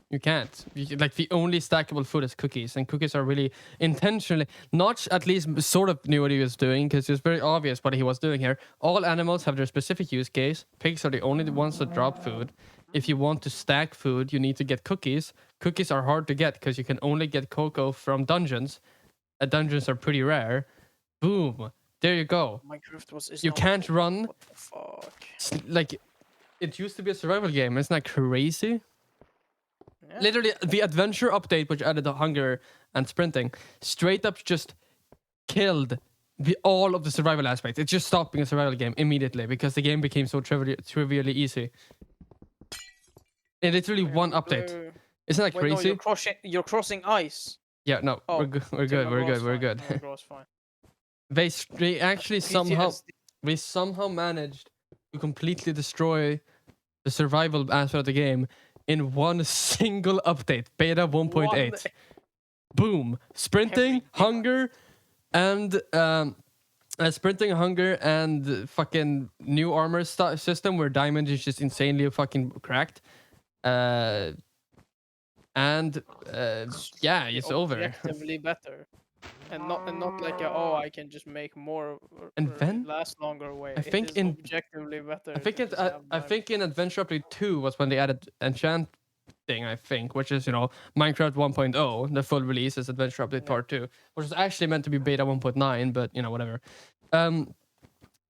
[SPEAKER 1] you can't. Like, the only stackable food is cookies, and cookies are really intentionally not, at least sort of knew what he was doing, because it was very obvious what he was doing here. All animals have their specific use case. Pigs are the only ones that drop food. If you want to stack food, you need to get cookies. Cookies are hard to get because you can only get cocoa from dungeons. Dungeons are pretty rare. Boom. There you go.
[SPEAKER 2] Minecraft is
[SPEAKER 1] You can't run.
[SPEAKER 2] What the fuck?
[SPEAKER 1] Like, it used to be a survival game. Isn't that crazy?
[SPEAKER 2] Yeah.
[SPEAKER 1] Literally, the adventure update, which added the hunger and sprinting, straight up just killed all of the survival aspects. It just stopped being a survival game immediately because the game became so trivially easy. In literally one update. Isn't that crazy?
[SPEAKER 2] No, you're crossing ice.
[SPEAKER 1] Yeah, no,
[SPEAKER 2] Oh,
[SPEAKER 1] we're good. We're good.
[SPEAKER 2] Fine.
[SPEAKER 1] They actually somehow managed to completely destroy the survival aspect of the game in one single update, beta 1.8. Boom. Sprinting, hunger, and fucking new armor system where diamond is just insanely fucking cracked. Yeah, it's over.
[SPEAKER 2] Objectively better. And not like I can just make more
[SPEAKER 1] and then
[SPEAKER 2] last longer way.
[SPEAKER 1] I think
[SPEAKER 2] it is objectively better.
[SPEAKER 1] I think in Adventure Update 2 was when they added enchant thing, I think, which is, Minecraft 1.0, the full release is Adventure Update Part 2, which was actually meant to be beta 1.9, but whatever.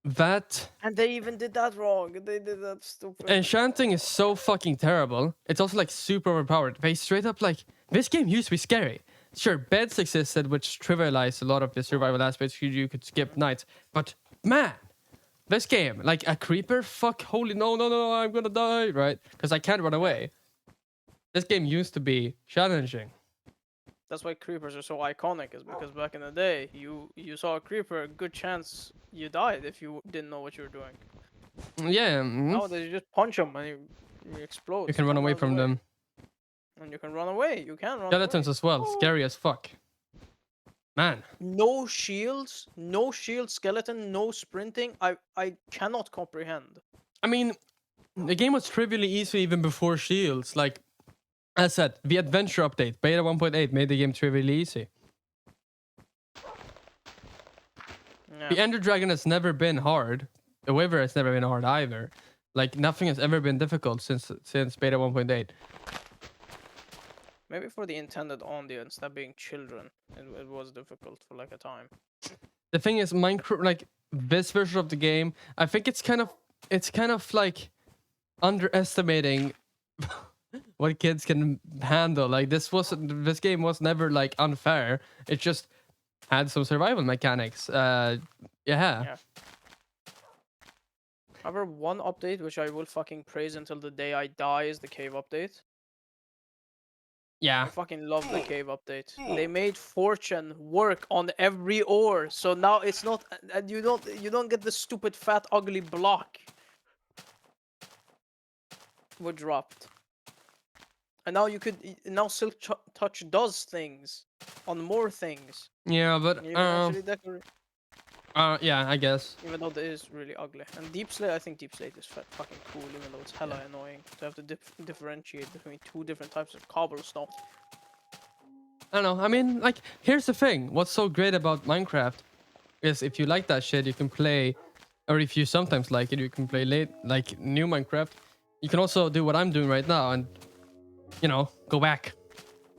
[SPEAKER 1] that
[SPEAKER 2] And they even did that wrong. They did that stupid.
[SPEAKER 1] enchanting is so fucking terrible. It's also like super overpowered. They straight up like this game used to be scary. Sure, beds existed, which trivialized a lot of the survival aspects. You could skip nights, but man, this game, like a creeper, fuck, holy no, I'm gonna die, right? Because I can't run away. This game used to be challenging.
[SPEAKER 2] That's why creepers are so iconic, is because back in the day, you saw a creeper, good chance you died if you didn't know what you were doing.
[SPEAKER 1] Yeah,
[SPEAKER 2] Nowadays, you just punch them and you explode.
[SPEAKER 1] you can run away from them.
[SPEAKER 2] And you can run away. You can run
[SPEAKER 1] Skeletons
[SPEAKER 2] away.
[SPEAKER 1] as well, scary as fuck. Man,
[SPEAKER 2] No shields, no shield skeleton, no sprinting. I cannot comprehend.
[SPEAKER 1] I mean, the game was trivially easy even before shields. Like, as said, the adventure update, beta 1.8, made the game trivially easy.
[SPEAKER 2] Yeah.
[SPEAKER 1] The Ender Dragon has never been hard. The Wyvern has never been hard either. Like, nothing has ever been difficult since beta 1.8.
[SPEAKER 2] Maybe for the intended audience, that being children, it was difficult for like a time.
[SPEAKER 1] The thing is, Minecraft, like this version of the game, I think it's kind of like underestimating what kids can handle. Like this game was never like unfair. It just had some survival mechanics. Yeah.
[SPEAKER 2] However, one update which I will fucking praise until the day I die is the cave update.
[SPEAKER 1] Yeah.
[SPEAKER 2] I fucking love the cave update. They made Fortune work on every ore, so now it's not, and you don't get the stupid fat ugly block. Were dropped, and now now Silk Touch does things on more things.
[SPEAKER 1] Yeah, but
[SPEAKER 2] You can actually decorate,
[SPEAKER 1] yeah, I guess.
[SPEAKER 2] even though it is really ugly. And Deep Slate, I think Deep Slate is fucking cool, even though it's hella annoying to have to differentiate between two different types of cobblestone.
[SPEAKER 1] I don't know. I mean, like, here's the thing. What's so great about Minecraft is if you like that shit, you can play, or if you sometimes like it, you can play like new Minecraft. You can also do what I'm doing right now and, go back.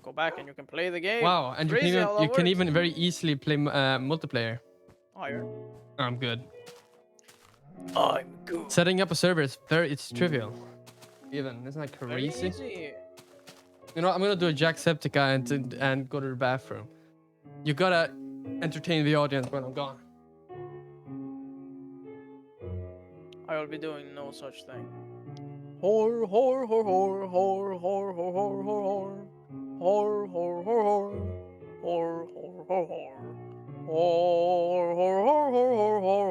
[SPEAKER 2] Go back and you can play the game.
[SPEAKER 1] Wow, and
[SPEAKER 2] Crazy how that
[SPEAKER 1] you can
[SPEAKER 2] works.
[SPEAKER 1] even very easily play multiplayer.
[SPEAKER 2] Iron.
[SPEAKER 1] I'm good.
[SPEAKER 2] I'm good.
[SPEAKER 1] Setting up a server is it's trivial. Even isn't that
[SPEAKER 2] Very
[SPEAKER 1] crazy?
[SPEAKER 2] easy.
[SPEAKER 1] You know, I'm gonna do a Jacksepticeye and go to the bathroom. You gotta entertain the audience when I'm gone.
[SPEAKER 2] I will be doing no such thing. Hor hor hor hor hor hor hor hor hor hor hor hor hor hor hor hor hor. Hor hor hor hor hor hor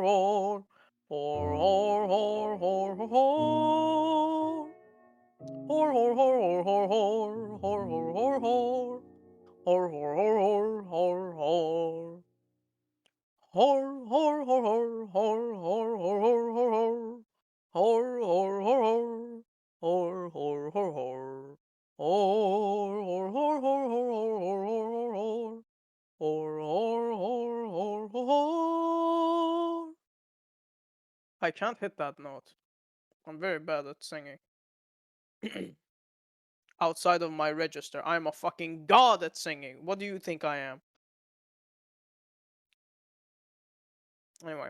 [SPEAKER 2] hor hor hor hor hor hor hor. Hor hor hor hor hor hor hor hor hor. Hor hor hor hor hor hor. Hor hor hor hor hor hor hor hor hor hor. Hor hor hor hor hor hor hor hor. Hor hor hor hor hor hor hor hor. Hor hor hor hor hor hor. I can't hit that note. I'm very bad at singing. Outside of my register, I'm a fucking god at singing. What do you think I am? Anyway.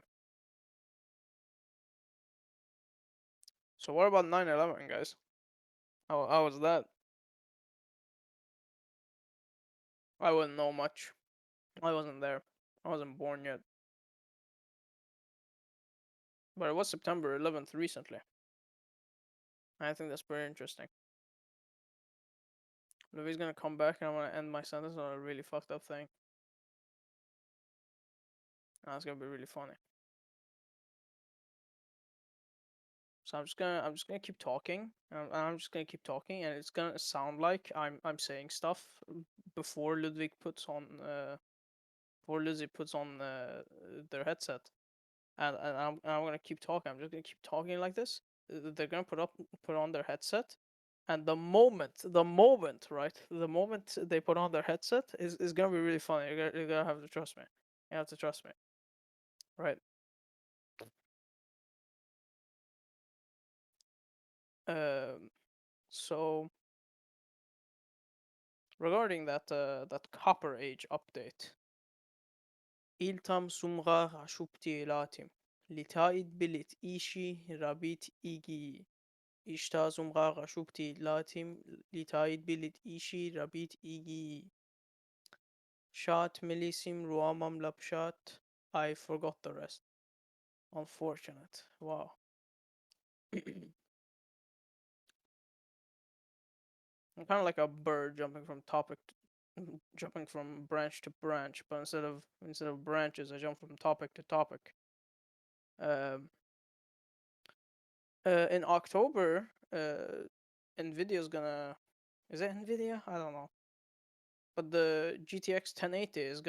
[SPEAKER 2] So what about 9/11, guys? How was that? I wouldn't know much. I wasn't there. I wasn't born yet. But it was September 11th recently. I think that's pretty interesting. Louis gonna come back and I'm gonna end my sentence on a really fucked up thing. That's gonna be really funny. So I'm just gonna keep talking, and I'm just gonna keep talking, and it's gonna sound like I'm saying stuff before Ludwig puts on their headset, and I'm gonna keep talking. I'm just gonna keep talking like this. They're gonna put on their headset, and the moment, right, the moment they put on their headset is gonna be really funny. You're gonna have to trust me. You have to trust me, right? So regarding that Copper Age update, Iltam Sumra Rashupti Elatim. لتايد بلت إيشي رابيت إيجي إشتازم غاغا شوبتي لاتم لتايد بلت إيشي رابيت إيجي شات مليسيم روامم لبشات. I forgot the rest. Unfortunate. Wow. I'm kind of like a bird jumping from jumping from branch to branch, but instead of branches, I jump from topic to topic. In October, Nvidia's gonna. Is it Nvidia? I don't know. But the GTX 1080 is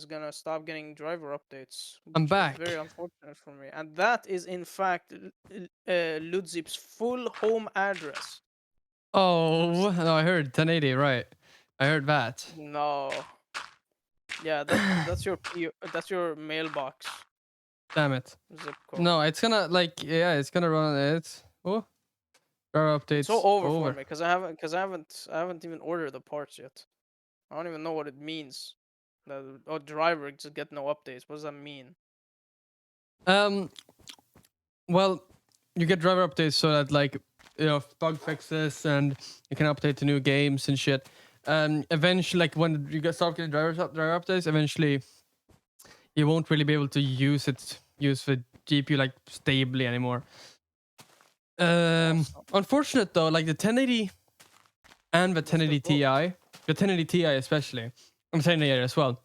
[SPEAKER 2] gonna stop getting driver updates,
[SPEAKER 1] I'm
[SPEAKER 2] which is
[SPEAKER 1] back.
[SPEAKER 2] very unfortunate for me. And that is in fact Ludzip's full home address.
[SPEAKER 1] Oh, no, I heard 1080, right? I heard that.
[SPEAKER 2] No. Yeah, that's your mailbox
[SPEAKER 1] Damn it.
[SPEAKER 2] zip code.
[SPEAKER 1] No, it's gonna like yeah, it's gonna run it. Oh, driver
[SPEAKER 2] It's so
[SPEAKER 1] updates
[SPEAKER 2] over for
[SPEAKER 1] over.
[SPEAKER 2] me because I haven't even ordered the parts yet. I don't even know what it means. The driver just get no updates. What does that mean?
[SPEAKER 1] Um, well, you get driver updates so that like bug fixes and you can update to new games and shit. Eventually, like when you start getting driver updates, eventually you won't really be able to use the GPU like stably anymore.
[SPEAKER 2] Awesome.
[SPEAKER 1] Unfortunate though, like the 1080 and the 1080 Ti, the 1080 Ti especially, I'm 1080 as well.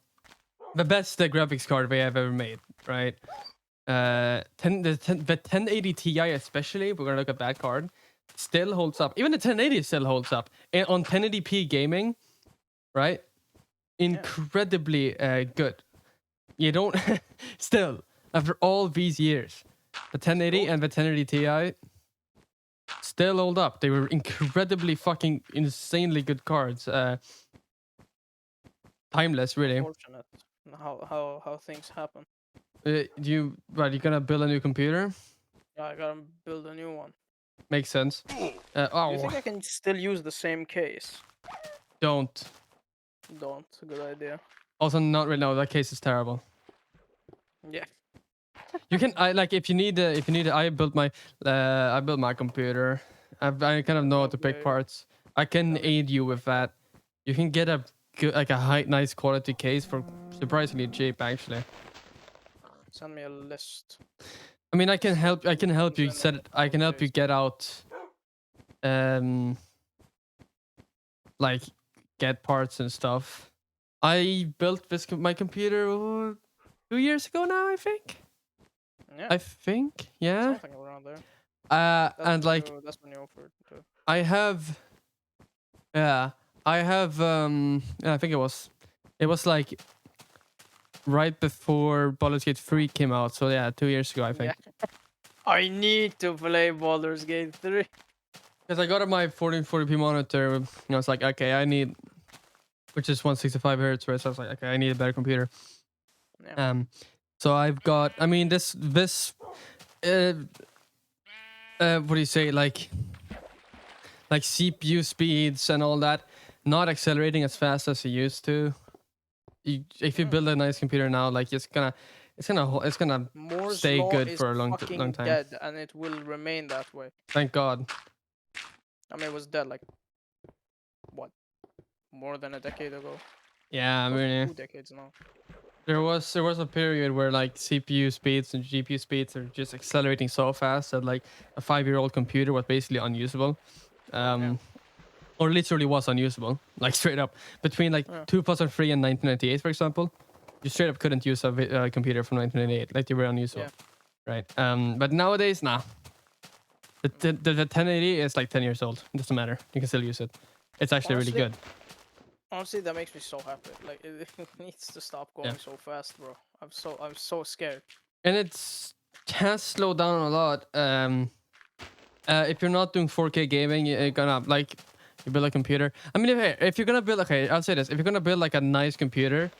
[SPEAKER 1] The best graphics card they have ever made, right? The 1080 Ti especially, we're gonna look at that card, still holds up. Even the 1080 still holds up. And on 1080p gaming, right? Incredibly good. You don't still after all these years, the 1080 and the 1080 Ti still hold up. They were incredibly fucking insanely good cards. Timeless, really.
[SPEAKER 2] Unfortunate. How things happen.
[SPEAKER 1] You gonna build a new computer?
[SPEAKER 2] Yeah, I gotta build a new one.
[SPEAKER 1] Makes sense.
[SPEAKER 2] Do you
[SPEAKER 1] Oh,
[SPEAKER 2] think I can still use the same case?
[SPEAKER 1] don't.
[SPEAKER 2] Don't. Good idea.
[SPEAKER 1] Also, not right now. That case is terrible.
[SPEAKER 2] Yeah.
[SPEAKER 1] You can. I like if you need. I built my computer. I kind of know how to pick
[SPEAKER 2] Okay.
[SPEAKER 1] parts. I can aid you with that. You can get a good, like a nice quality case for surprisingly cheap, actually.
[SPEAKER 2] Send me a list.
[SPEAKER 1] I mean, I can help. I can help you set it. I can help you get out. Like get parts and stuff. I built my computer 2 years ago now, I think.
[SPEAKER 2] Yeah.
[SPEAKER 1] I think, yeah.
[SPEAKER 2] Something around there.
[SPEAKER 1] And like
[SPEAKER 2] that's when you offered to.
[SPEAKER 1] I have, yeah, yeah, I think it was like right before Baldur's Gate 3 came out. So yeah, 2 years ago, I think.
[SPEAKER 2] Yeah. I need to play Baldur's Gate 3.
[SPEAKER 1] Because I got my 1440p monitor, and I was like, okay, I need, which is 165 hertz, right? So I was like, okay, I need a better computer.
[SPEAKER 2] Yeah.
[SPEAKER 1] So I've got, I mean, this, what do you say, like CPU speeds and all that, not accelerating as fast as it used to. If you build a nice computer now, like it's gonna
[SPEAKER 2] Moore's
[SPEAKER 1] stay
[SPEAKER 2] law
[SPEAKER 1] good
[SPEAKER 2] is
[SPEAKER 1] for a long
[SPEAKER 2] fucking
[SPEAKER 1] time.
[SPEAKER 2] dead, and it will remain that way.
[SPEAKER 1] Thank God.
[SPEAKER 2] I mean, it was dead like what, more than a decade ago.
[SPEAKER 1] Yeah, I mean,
[SPEAKER 2] 2 decades now.
[SPEAKER 1] there was a period where like CPU speeds and GPU speeds are just accelerating so fast that like a 5-year-old computer was basically unusable. Or literally was unusable, like straight up. Between like 2003 and 1998, for example, you straight up couldn't use a computer from 1998, like they were unusable, right? But nowadays, nah. The 1080 is like 10 years old. It doesn't matter. You can still use it. It's actually really good.
[SPEAKER 2] Honestly, that makes me so happy. Like it needs to stop going so fast, bro. I'm so scared. And
[SPEAKER 1] it's has slowed down a lot. If you're not doing 4K gaming, you're gonna like you build a computer. I mean, if you're gonna build, okay, I'll say this: if you're gonna build like a nice computer,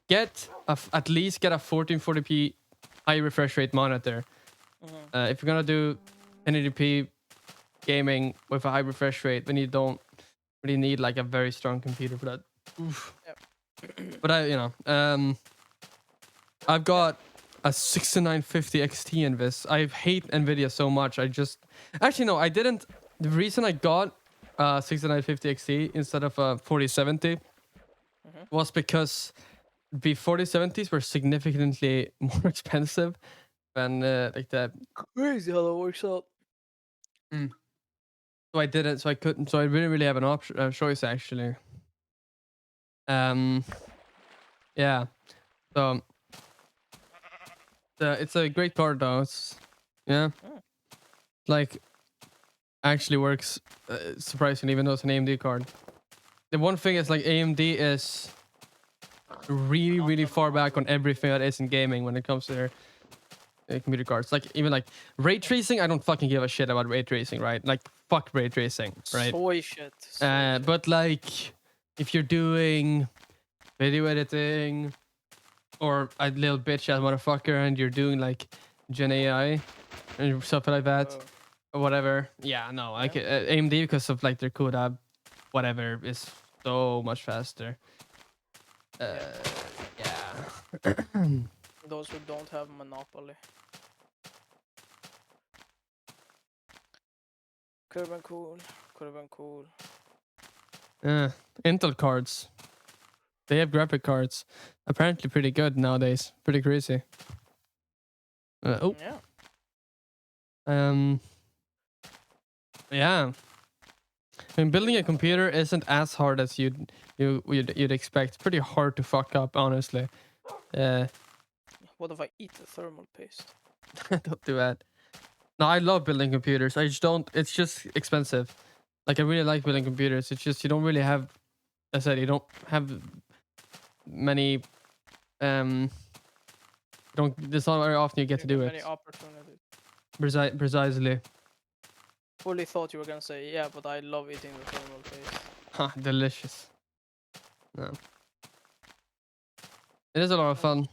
[SPEAKER 1] at least get a 1440p high refresh rate monitor. If you're gonna do 1080p gaming with a high refresh rate, then you don't really need like a very strong computer for that. Oof. But I've got a 6950 XT in this. I hate Nvidia so much. I just actually no, I didn't. The reason I got 6950 XT instead of a 4070 was because the 4070s were significantly more expensive than like the.
[SPEAKER 2] Crazy how that works out.
[SPEAKER 1] So I didn't. So I couldn't. So I didn't really have an option choice actually. Yeah. So it's a great card though. It's yeah. Like actually works surprisingly, even though it's an AMD card. The one thing is like AMD is really far back on everything that isn't gaming when it comes to their computer cards. Like even like ray tracing, I don't fucking give a shit about ray tracing, right? Like fuck ray tracing, right?
[SPEAKER 2] Soy shit.
[SPEAKER 1] But like if you're doing video editing or a little bitch ass motherfucker and you're doing like Gen AI and stuff like that or whatever, yeah, no, like AMD because of like their CUDA, whatever, is so much faster. Yeah.
[SPEAKER 2] Those who don't have monopoly. Could have been cool. Could have been cool.
[SPEAKER 1] Intel cards. They have graphic cards. Apparently pretty good nowadays. Pretty crazy.
[SPEAKER 2] Yeah.
[SPEAKER 1] Yeah. I mean, building a computer isn't as hard as you'd expect. It's pretty hard to fuck up, honestly.
[SPEAKER 2] What if I eat the thermal paste?
[SPEAKER 1] Don't do that. No, I love building computers. I just don't. It's just expensive. Like I really like building computers. It's just you don't really have. As I said, you don't have many. Don't. It's not very often you get to do
[SPEAKER 2] many
[SPEAKER 1] it.
[SPEAKER 2] opportunities.
[SPEAKER 1] Precisely.
[SPEAKER 2] Fully thought you were gonna say, yeah, but I love eating the thermal paste.
[SPEAKER 1] Ha, delicious. No. It is a lot of fun.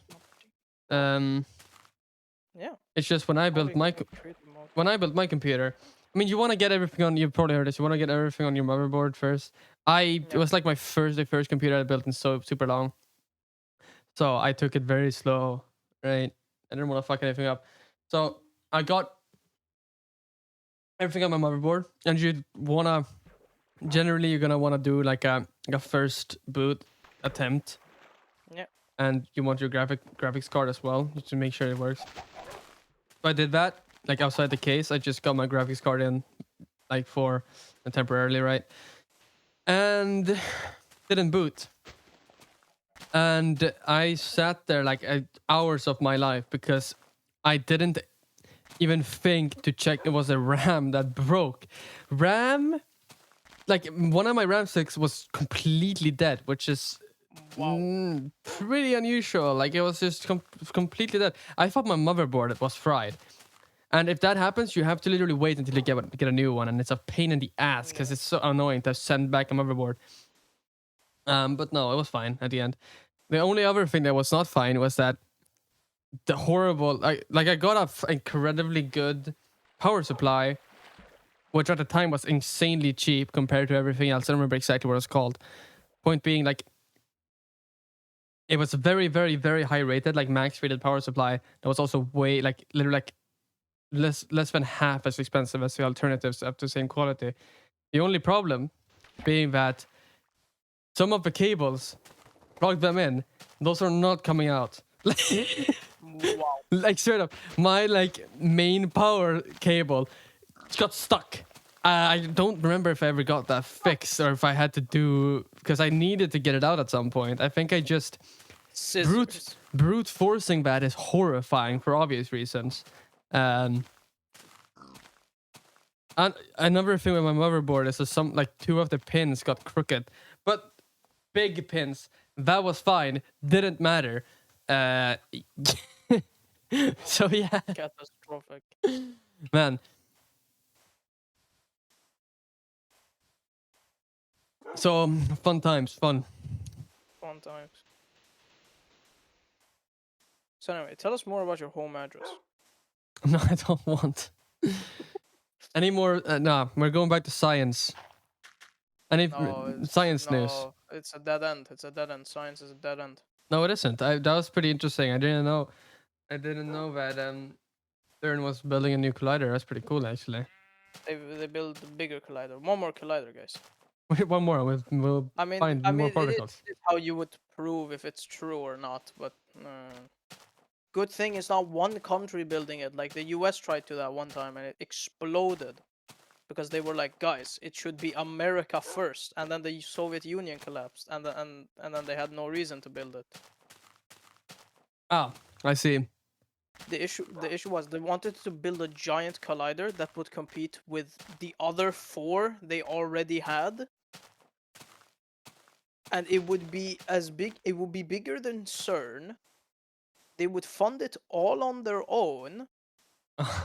[SPEAKER 2] Yeah.
[SPEAKER 1] It's just when I built my computer. I mean, you want to get everything on. You've probably heard this. You want to get everything on your motherboard first. It was like my first computer I built in so super long. So I took it very slow, right? I didn't want to fuck anything up. So I got everything on my motherboard, and generally you're gonna wanna do like a first boot attempt.
[SPEAKER 2] Yeah.
[SPEAKER 1] And you want your graphics card as well, just to make sure it works. So I did that, like outside the case. I just got my graphics card in, like for temporarily, right? And didn't boot. And I sat there like hours of my life because I didn't even think to check it was a RAM that broke. RAM, like one of my RAM sticks was completely dead, which is pretty unusual. Like it was just completely dead. I thought my motherboard was fried. And if that happens, you have to literally wait until you get a new one, and it's a pain in the ass because it's so annoying to send back a motherboard. But no, it was fine at the end. The only other thing that was not fine was that the horrible, I got a incredibly good power supply, which at the time was insanely cheap compared to everything else. I don't remember exactly what it was called. Point being, like, it was a very high rated, like max rated power supply. That was also way literally less than half as expensive as the alternatives up to the same quality. The only problem being that some of the cables, plug them in, those are not coming out.
[SPEAKER 2] Wow.
[SPEAKER 1] Like straight up, my main power cable got stuck. I don't remember if I ever got that fixed or if I had to do, because I needed to get it out at some point. I think I just brute forcing that is horrifying for obvious reasons. And another thing with my motherboard is that two of the pins got crooked, but big pins. That was fine. Didn't matter. So yeah.
[SPEAKER 2] Catastrophic.
[SPEAKER 1] Man. So fun times. Fun
[SPEAKER 2] times. So anyway, tell us more about your home address.
[SPEAKER 1] No, I don't want any more. Nah, we're going back to science. Any science news?
[SPEAKER 2] It's a dead end. It's a dead end. Science is a dead end.
[SPEAKER 1] No, it isn't. That was pretty interesting. I didn't know. I didn't know that Stern was building a new collider. That's pretty cool, actually.
[SPEAKER 2] They build a bigger collider. One more collider, guys.
[SPEAKER 1] Wait, one more. We'll
[SPEAKER 2] I mean,
[SPEAKER 1] find more
[SPEAKER 2] it
[SPEAKER 1] particles.
[SPEAKER 2] is how you would prove if it's true or not. But good thing it's not one country building it. Like the U.S. tried to that one time and it exploded because they were like, guys, it should be America first, and then the Soviet Union collapsed, and then they had no reason to build it.
[SPEAKER 1] Ah, I see.
[SPEAKER 2] The issue was they wanted to build a giant collider that would compete with the other 4 they already had. And it would be as big, it would be bigger than CERN. They would fund it all on their own.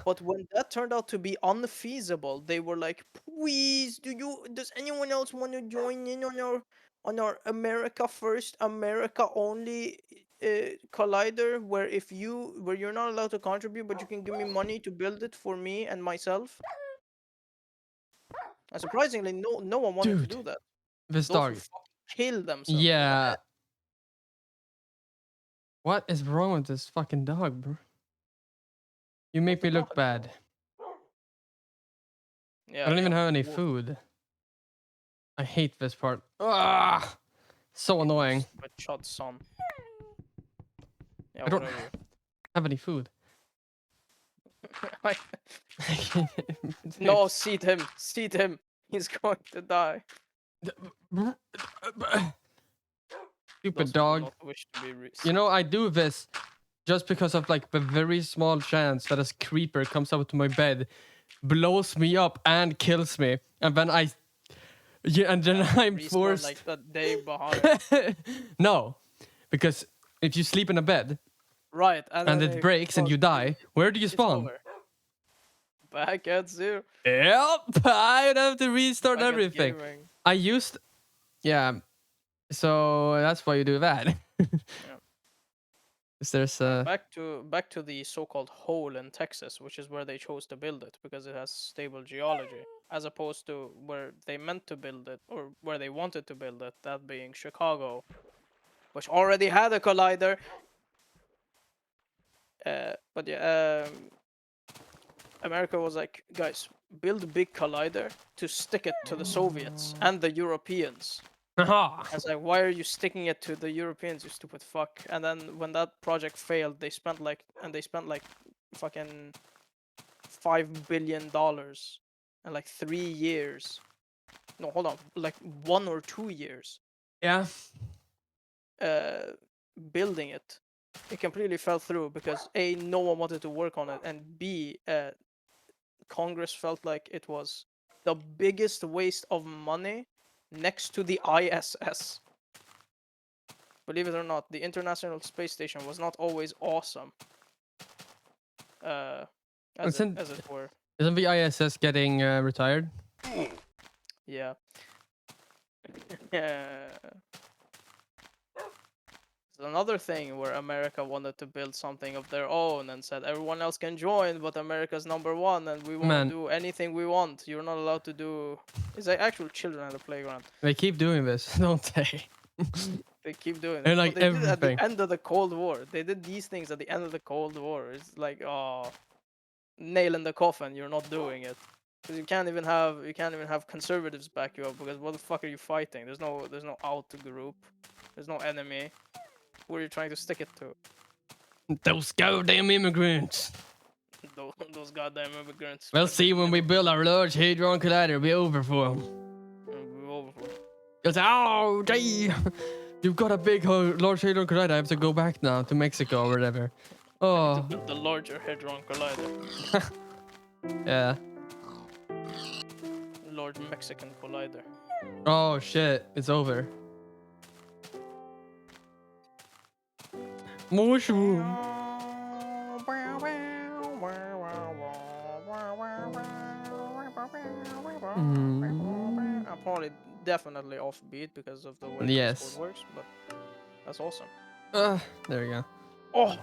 [SPEAKER 2] But when that turned out to be unfeasible, they were like, please, does anyone else want to join in on our America first, America only collider where you're not allowed to contribute, but you can give me money to build it for me and myself? And surprisingly, no one wanted to
[SPEAKER 1] Dude,
[SPEAKER 2] do that.
[SPEAKER 1] this
[SPEAKER 2] Those who
[SPEAKER 1] dog.
[SPEAKER 2] kill themselves for
[SPEAKER 1] Yeah.
[SPEAKER 2] that.
[SPEAKER 1] What is wrong with this fucking dog, bro? You make me look bad.
[SPEAKER 2] Yeah,
[SPEAKER 1] I don't even
[SPEAKER 2] yeah,
[SPEAKER 1] have any
[SPEAKER 2] wolf.
[SPEAKER 1] food. I hate this part. Ah, so annoying.
[SPEAKER 2] My chud son. Yeah,
[SPEAKER 1] I don't
[SPEAKER 2] what are you?
[SPEAKER 1] have any food.
[SPEAKER 2] No, seat him. Seat him. He's going to die.
[SPEAKER 1] Stupid
[SPEAKER 2] Those who do
[SPEAKER 1] dog.
[SPEAKER 2] not wish to be
[SPEAKER 1] You know, I do this just because of like the very small chance that a creeper comes up to my bed, blows me up and kills me, and then and then I'm
[SPEAKER 2] respawn
[SPEAKER 1] forced.
[SPEAKER 2] like the day behind.
[SPEAKER 1] No, because if you sleep in a bed
[SPEAKER 2] Right,
[SPEAKER 1] and
[SPEAKER 2] then
[SPEAKER 1] it breaks and you die, where do you
[SPEAKER 2] it's
[SPEAKER 1] spawn?
[SPEAKER 2] over. Back at 0.
[SPEAKER 1] Yep, I'd have to restart
[SPEAKER 2] Back at
[SPEAKER 1] everything.
[SPEAKER 2] gaming.
[SPEAKER 1] I used, yeah, so that's why you do that.
[SPEAKER 2] Yeah.
[SPEAKER 1] 'Cause there's a
[SPEAKER 2] Back to the so-called hole in Texas, which is where they chose to build it because it has stable geology, as opposed to where they meant to build it or where they wanted to build it, that being Chicago, which already had a collider. But yeah, America was like, guys, build a big collider to stick it to the Soviets and the Europeans. I was like, why are you sticking it to the Europeans, you stupid fuck? And then when that project failed, they spent like fucking $5 billion in like 3 years. No, hold on, like 1 or 2 years.
[SPEAKER 1] yeah.
[SPEAKER 2] Building it. It completely fell through because A, no one wanted to work on it, and B, Congress felt like it was the biggest waste of money next to the ISS. Believe it or not, the International Space Station was not always awesome. As it were.
[SPEAKER 1] Isn't the ISS getting retired?
[SPEAKER 2] Yeah. Yeah. Another thing where America wanted to build something of their own and said everyone else can join, but America's #1 and we won't do anything we want. You're not allowed to do. It's like actual children at the playground.
[SPEAKER 1] They keep doing this, don't they?
[SPEAKER 2] They keep doing it.
[SPEAKER 1] They're like
[SPEAKER 2] But they did it at
[SPEAKER 1] everything.
[SPEAKER 2] the end of the Cold War. They did these things at the end of the Cold War. It's like, oh, nail in the coffin. You're not doing it because you can't even have conservatives back you up. Because what the fuck are you fighting? There's no out group. There's no enemy. Who are you trying to stick it to?
[SPEAKER 1] Those goddamn immigrants.
[SPEAKER 2] Those goddamn immigrants.
[SPEAKER 1] We'll see when we build our large hadron collider. It'll be over for them. Because, oh, gee, you've got a big, large hadron collider. I have to go back now to Mexico or whatever. Oh.
[SPEAKER 2] To build the larger hadron collider.
[SPEAKER 1] Yeah.
[SPEAKER 2] Large Mexican collider.
[SPEAKER 1] Oh, shit. It's over. Mushroom.
[SPEAKER 2] I'm probably definitely offbeat because of the way
[SPEAKER 1] Yes.
[SPEAKER 2] Discord works, but that's awesome.
[SPEAKER 1] There we go.
[SPEAKER 2] Oh,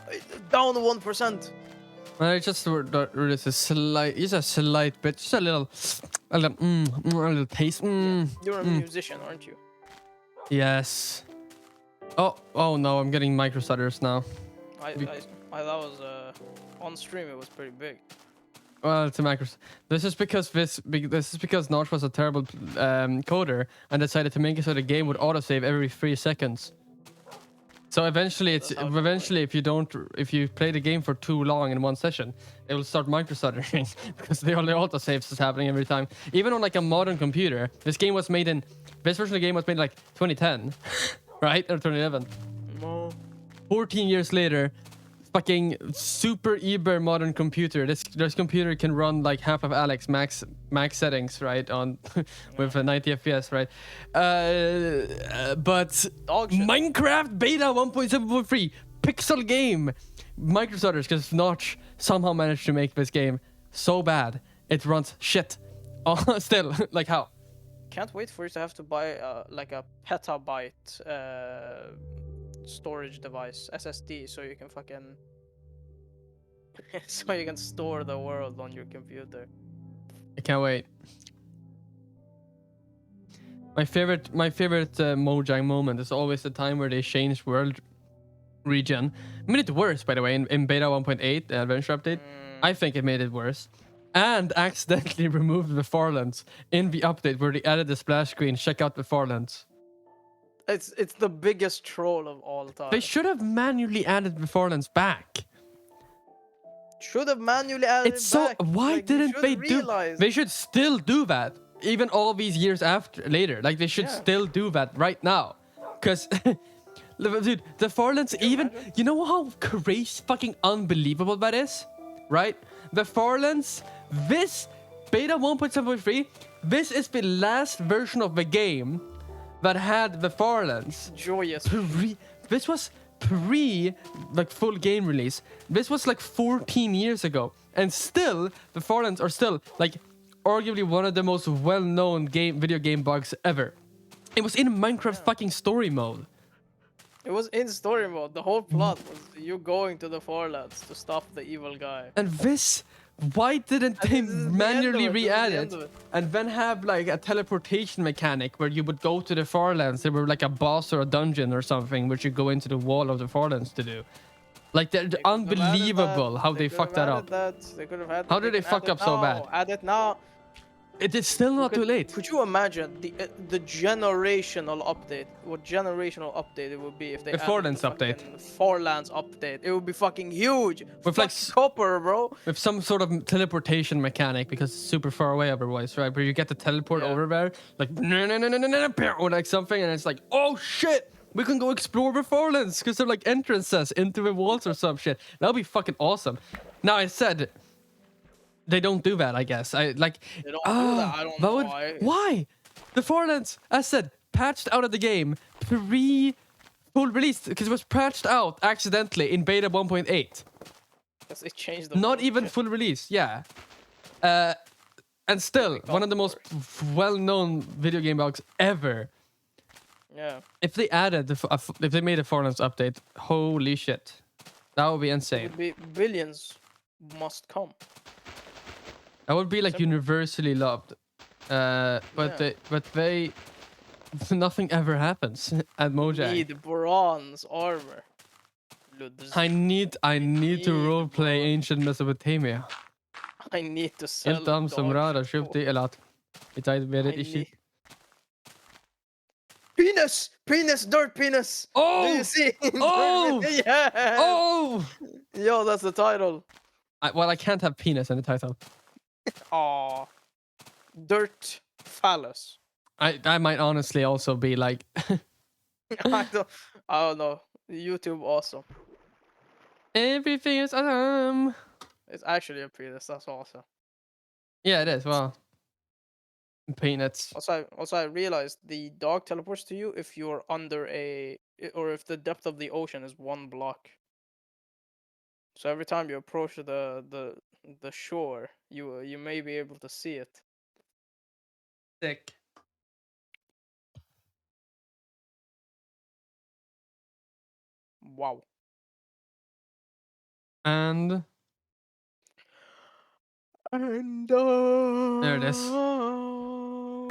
[SPEAKER 2] down 1%.
[SPEAKER 1] I just released a slight bit, just a little taste.
[SPEAKER 2] You're a musician, aren't you?
[SPEAKER 1] Yes. Oh no, I'm getting micro stutters now.
[SPEAKER 2] That was on stream. It was pretty big.
[SPEAKER 1] Well, it's a Microsoft. This is because Notch was a terrible coder and decided to make it so the game would autosave every 3 seconds. So eventually, if you play the game for too long in one session, it will start microstuttering because the only autosaves is happening every time. Even on like a modern computer, this version of the game was made like 2010, right, or 2011.
[SPEAKER 2] No.
[SPEAKER 1] 14 years later, fucking super uber modern computer. This computer can run like half of Alex max settings, right, on with a 90 FPS, right? But
[SPEAKER 2] Dog shit.
[SPEAKER 1] Minecraft beta 1.7.3 pixel game, microstutters because Notch somehow managed to make this game so bad it runs shit. Still, like how?
[SPEAKER 2] Can't wait for you to have to buy like a petabyte storage device, SSD, so you can fucking so you can store the world on your computer.
[SPEAKER 1] I can't wait. My favorite Mojang moment is always the time where they changed world region. Made it worse, by the way, in beta 1.8, the adventure update. I think it made it worse. And accidentally removed the Farlands in the update where they added the splash screen. Check out the Farlands.
[SPEAKER 2] It's the biggest troll of all time.
[SPEAKER 1] They should have manually added the Farlands back.
[SPEAKER 2] Should have manually added
[SPEAKER 1] It's
[SPEAKER 2] it
[SPEAKER 1] so
[SPEAKER 2] back.
[SPEAKER 1] why
[SPEAKER 2] Like, you
[SPEAKER 1] didn't
[SPEAKER 2] should
[SPEAKER 1] they
[SPEAKER 2] realize.
[SPEAKER 1] do? They should still do that, even all these years later. Like they should still do that right now, because. Dude, the Farlands even... You know how crazy, fucking unbelievable that is? Right? The Farlands, this beta 1.7.3, this is the last version of the game that had the Farlands.
[SPEAKER 2] Joyous.
[SPEAKER 1] This was like full game release. This was like 14 years ago. And still, the Farlands are still like arguably one of the most well-known video game bugs ever. It was in Minecraft fucking story mode.
[SPEAKER 2] It was in story mode. The whole plot was you going to the Farlands to stop the evil guy.
[SPEAKER 1] And this, why didn't they manually re-add it? And then have like a teleportation mechanic where you would go to the Farlands. There were like a boss or a dungeon or something which you go into the wall of the Farlands to do. Like they're unbelievable how they fucked that up.
[SPEAKER 2] They could have had.
[SPEAKER 1] How did they fuck up so bad?
[SPEAKER 2] Add it now.
[SPEAKER 1] It is still not too late.
[SPEAKER 2] Could you imagine the generational update? What generational update it would be if they added
[SPEAKER 1] Farlands
[SPEAKER 2] the
[SPEAKER 1] update.
[SPEAKER 2] Farlands update. It would be fucking huge.
[SPEAKER 1] With like
[SPEAKER 2] copper, bro.
[SPEAKER 1] With some sort of teleportation mechanic because it's super far away otherwise, right? Where you get to teleport over there, like or like something, and it's like, oh shit, we can go explore the Farlands because they're like entrances into the walls or some shit. That'll be fucking awesome. Now I said. They don't do that, I guess. They don't
[SPEAKER 2] do that. I don't know why.
[SPEAKER 1] Why? The Farlands, as said, patched out of the game full release because it was patched out accidentally in beta 1.8.
[SPEAKER 2] Because they changed the
[SPEAKER 1] Not even full release, yeah. And still, one of the most well-known video game bugs ever.
[SPEAKER 2] Yeah.
[SPEAKER 1] If they added, if they made a Farlands update, holy shit, that would be insane.
[SPEAKER 2] It would be billions must come.
[SPEAKER 1] That would be like universally loved, but they nothing ever happens at Mojang.
[SPEAKER 2] Need bronze armor.
[SPEAKER 1] I need to roleplay ancient Mesopotamia.
[SPEAKER 2] I need to sell.
[SPEAKER 1] Helt am som rara köpte eller att det väldigt issue.
[SPEAKER 2] Penis, dirt penis.
[SPEAKER 1] Oh,
[SPEAKER 2] do you see?
[SPEAKER 1] Oh,
[SPEAKER 2] yeah.
[SPEAKER 1] Oh,
[SPEAKER 2] yo, that's the title.
[SPEAKER 1] Well, I can't have penis in the title.
[SPEAKER 2] Aw. Dirt phallus.
[SPEAKER 1] I might honestly also be like
[SPEAKER 2] I don't know. YouTube awesome.
[SPEAKER 1] everything is awesome.
[SPEAKER 2] It's actually a penis, that's awesome.
[SPEAKER 1] Yeah, it is. Well, peanuts.
[SPEAKER 2] Also I realized the dog teleports to you if you're under or if the depth of the ocean is 1 block. So every time you approach the shore, you may be able to see it.
[SPEAKER 1] Sick.
[SPEAKER 2] Wow.
[SPEAKER 1] And there it is.
[SPEAKER 2] Oh.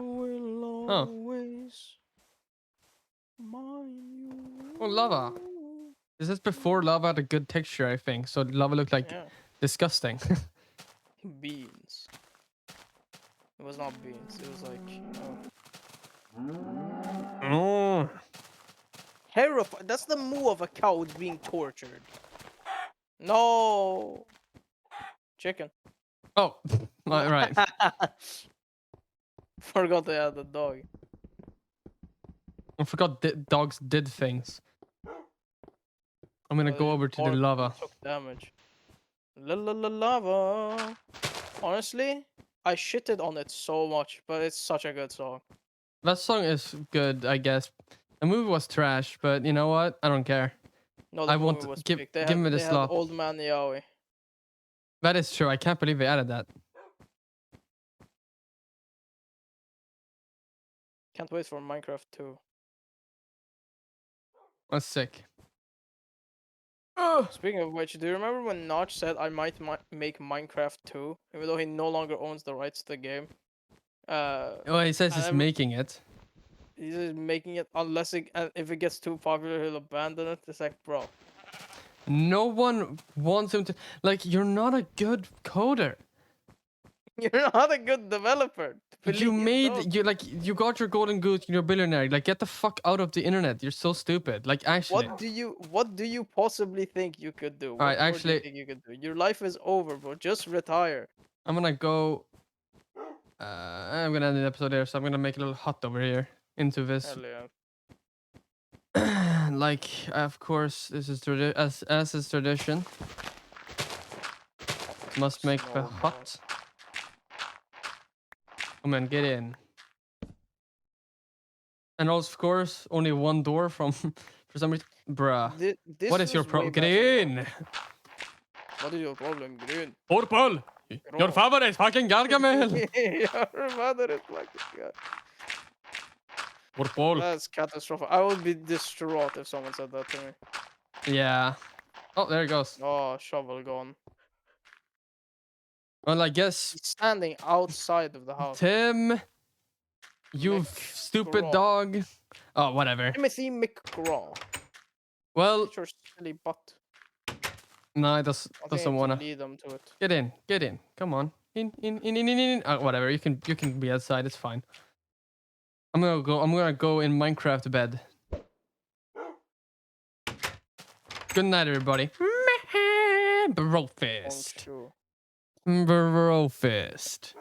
[SPEAKER 1] Oh, lava. This is before lava had a good texture, I think. So lava looked like
[SPEAKER 2] Yeah.
[SPEAKER 1] disgusting.
[SPEAKER 2] Beans. It was not beans. It was like,
[SPEAKER 1] Oh.
[SPEAKER 2] terrifying. That's the moo of a cow being tortured. No. Chicken.
[SPEAKER 1] Oh, right.
[SPEAKER 2] Forgot to add the dog.
[SPEAKER 1] I forgot dogs did things. I'm gonna go over to the lava.
[SPEAKER 2] Took damage. Lava. Honestly, I shitted on it so much, but it's such a good song.
[SPEAKER 1] That song is good, I guess. The movie was trash, but you know what? I don't care.
[SPEAKER 2] No, the
[SPEAKER 1] I
[SPEAKER 2] movie
[SPEAKER 1] want
[SPEAKER 2] was
[SPEAKER 1] give
[SPEAKER 2] big.
[SPEAKER 1] give me
[SPEAKER 2] They
[SPEAKER 1] the
[SPEAKER 2] had
[SPEAKER 1] slot.
[SPEAKER 2] Old Man Yaoi.
[SPEAKER 1] That is true. I can't believe they added that.
[SPEAKER 2] Can't wait for Minecraft 2.
[SPEAKER 1] That's sick.
[SPEAKER 2] Speaking of which, do you remember when Notch said I might make Minecraft 2, even though he no longer owns the rights to the game?
[SPEAKER 1] Oh, he says
[SPEAKER 2] and
[SPEAKER 1] he's making it.
[SPEAKER 2] he's just making it unless if it gets too popular, he'll abandon it. It's like, bro,
[SPEAKER 1] No one wants him to. Like, you're not a good coder.
[SPEAKER 2] you're not a good developer.
[SPEAKER 1] You
[SPEAKER 2] Believe
[SPEAKER 1] you got your golden goose. You're a billionaire. Like, get the fuck out of the internet. You're so stupid. Like, actually.
[SPEAKER 2] What do you possibly think you could do?
[SPEAKER 1] All right,
[SPEAKER 2] What more do you
[SPEAKER 1] actually,
[SPEAKER 2] think you could do? Your life is over, bro. Just retire.
[SPEAKER 1] I'm gonna go. I'm gonna end the episode here, so I'm gonna make a little hut over here into this.
[SPEAKER 2] Hell yeah.
[SPEAKER 1] Like, of course, this is as is tradition. Must make the
[SPEAKER 2] Snowball.
[SPEAKER 1] hut. Come on, get in. And also, of course, only one door from for some reason. Bruh.
[SPEAKER 2] This
[SPEAKER 1] What is your
[SPEAKER 2] was
[SPEAKER 1] problem?
[SPEAKER 2] way
[SPEAKER 1] Get
[SPEAKER 2] better.
[SPEAKER 1] in!
[SPEAKER 2] What is your problem, Green?
[SPEAKER 1] Purple! Your father is fucking Gargamel!
[SPEAKER 2] Your mother is like God.
[SPEAKER 1] Purple.
[SPEAKER 2] That's catastrophic. I would be distraught if someone said that to me.
[SPEAKER 1] Yeah. Oh, there it goes.
[SPEAKER 2] Oh, shovel gone.
[SPEAKER 1] Well, I guess,
[SPEAKER 2] He's standing outside of the house.
[SPEAKER 1] Tim, you stupid
[SPEAKER 2] McGraw.
[SPEAKER 1] dog. Oh, whatever.
[SPEAKER 2] Timothy McGraw.
[SPEAKER 1] Well,
[SPEAKER 2] Get your silly butt.
[SPEAKER 1] no, it
[SPEAKER 2] I think I
[SPEAKER 1] doesn't
[SPEAKER 2] need to
[SPEAKER 1] wanna.
[SPEAKER 2] lead them to it.
[SPEAKER 1] Get in, get in. Come on. In. Whatever. You can be outside. It's fine. I'm gonna go in Minecraft bed. Good night, everybody. Bro fist.
[SPEAKER 2] Sure.
[SPEAKER 1] Bro fist.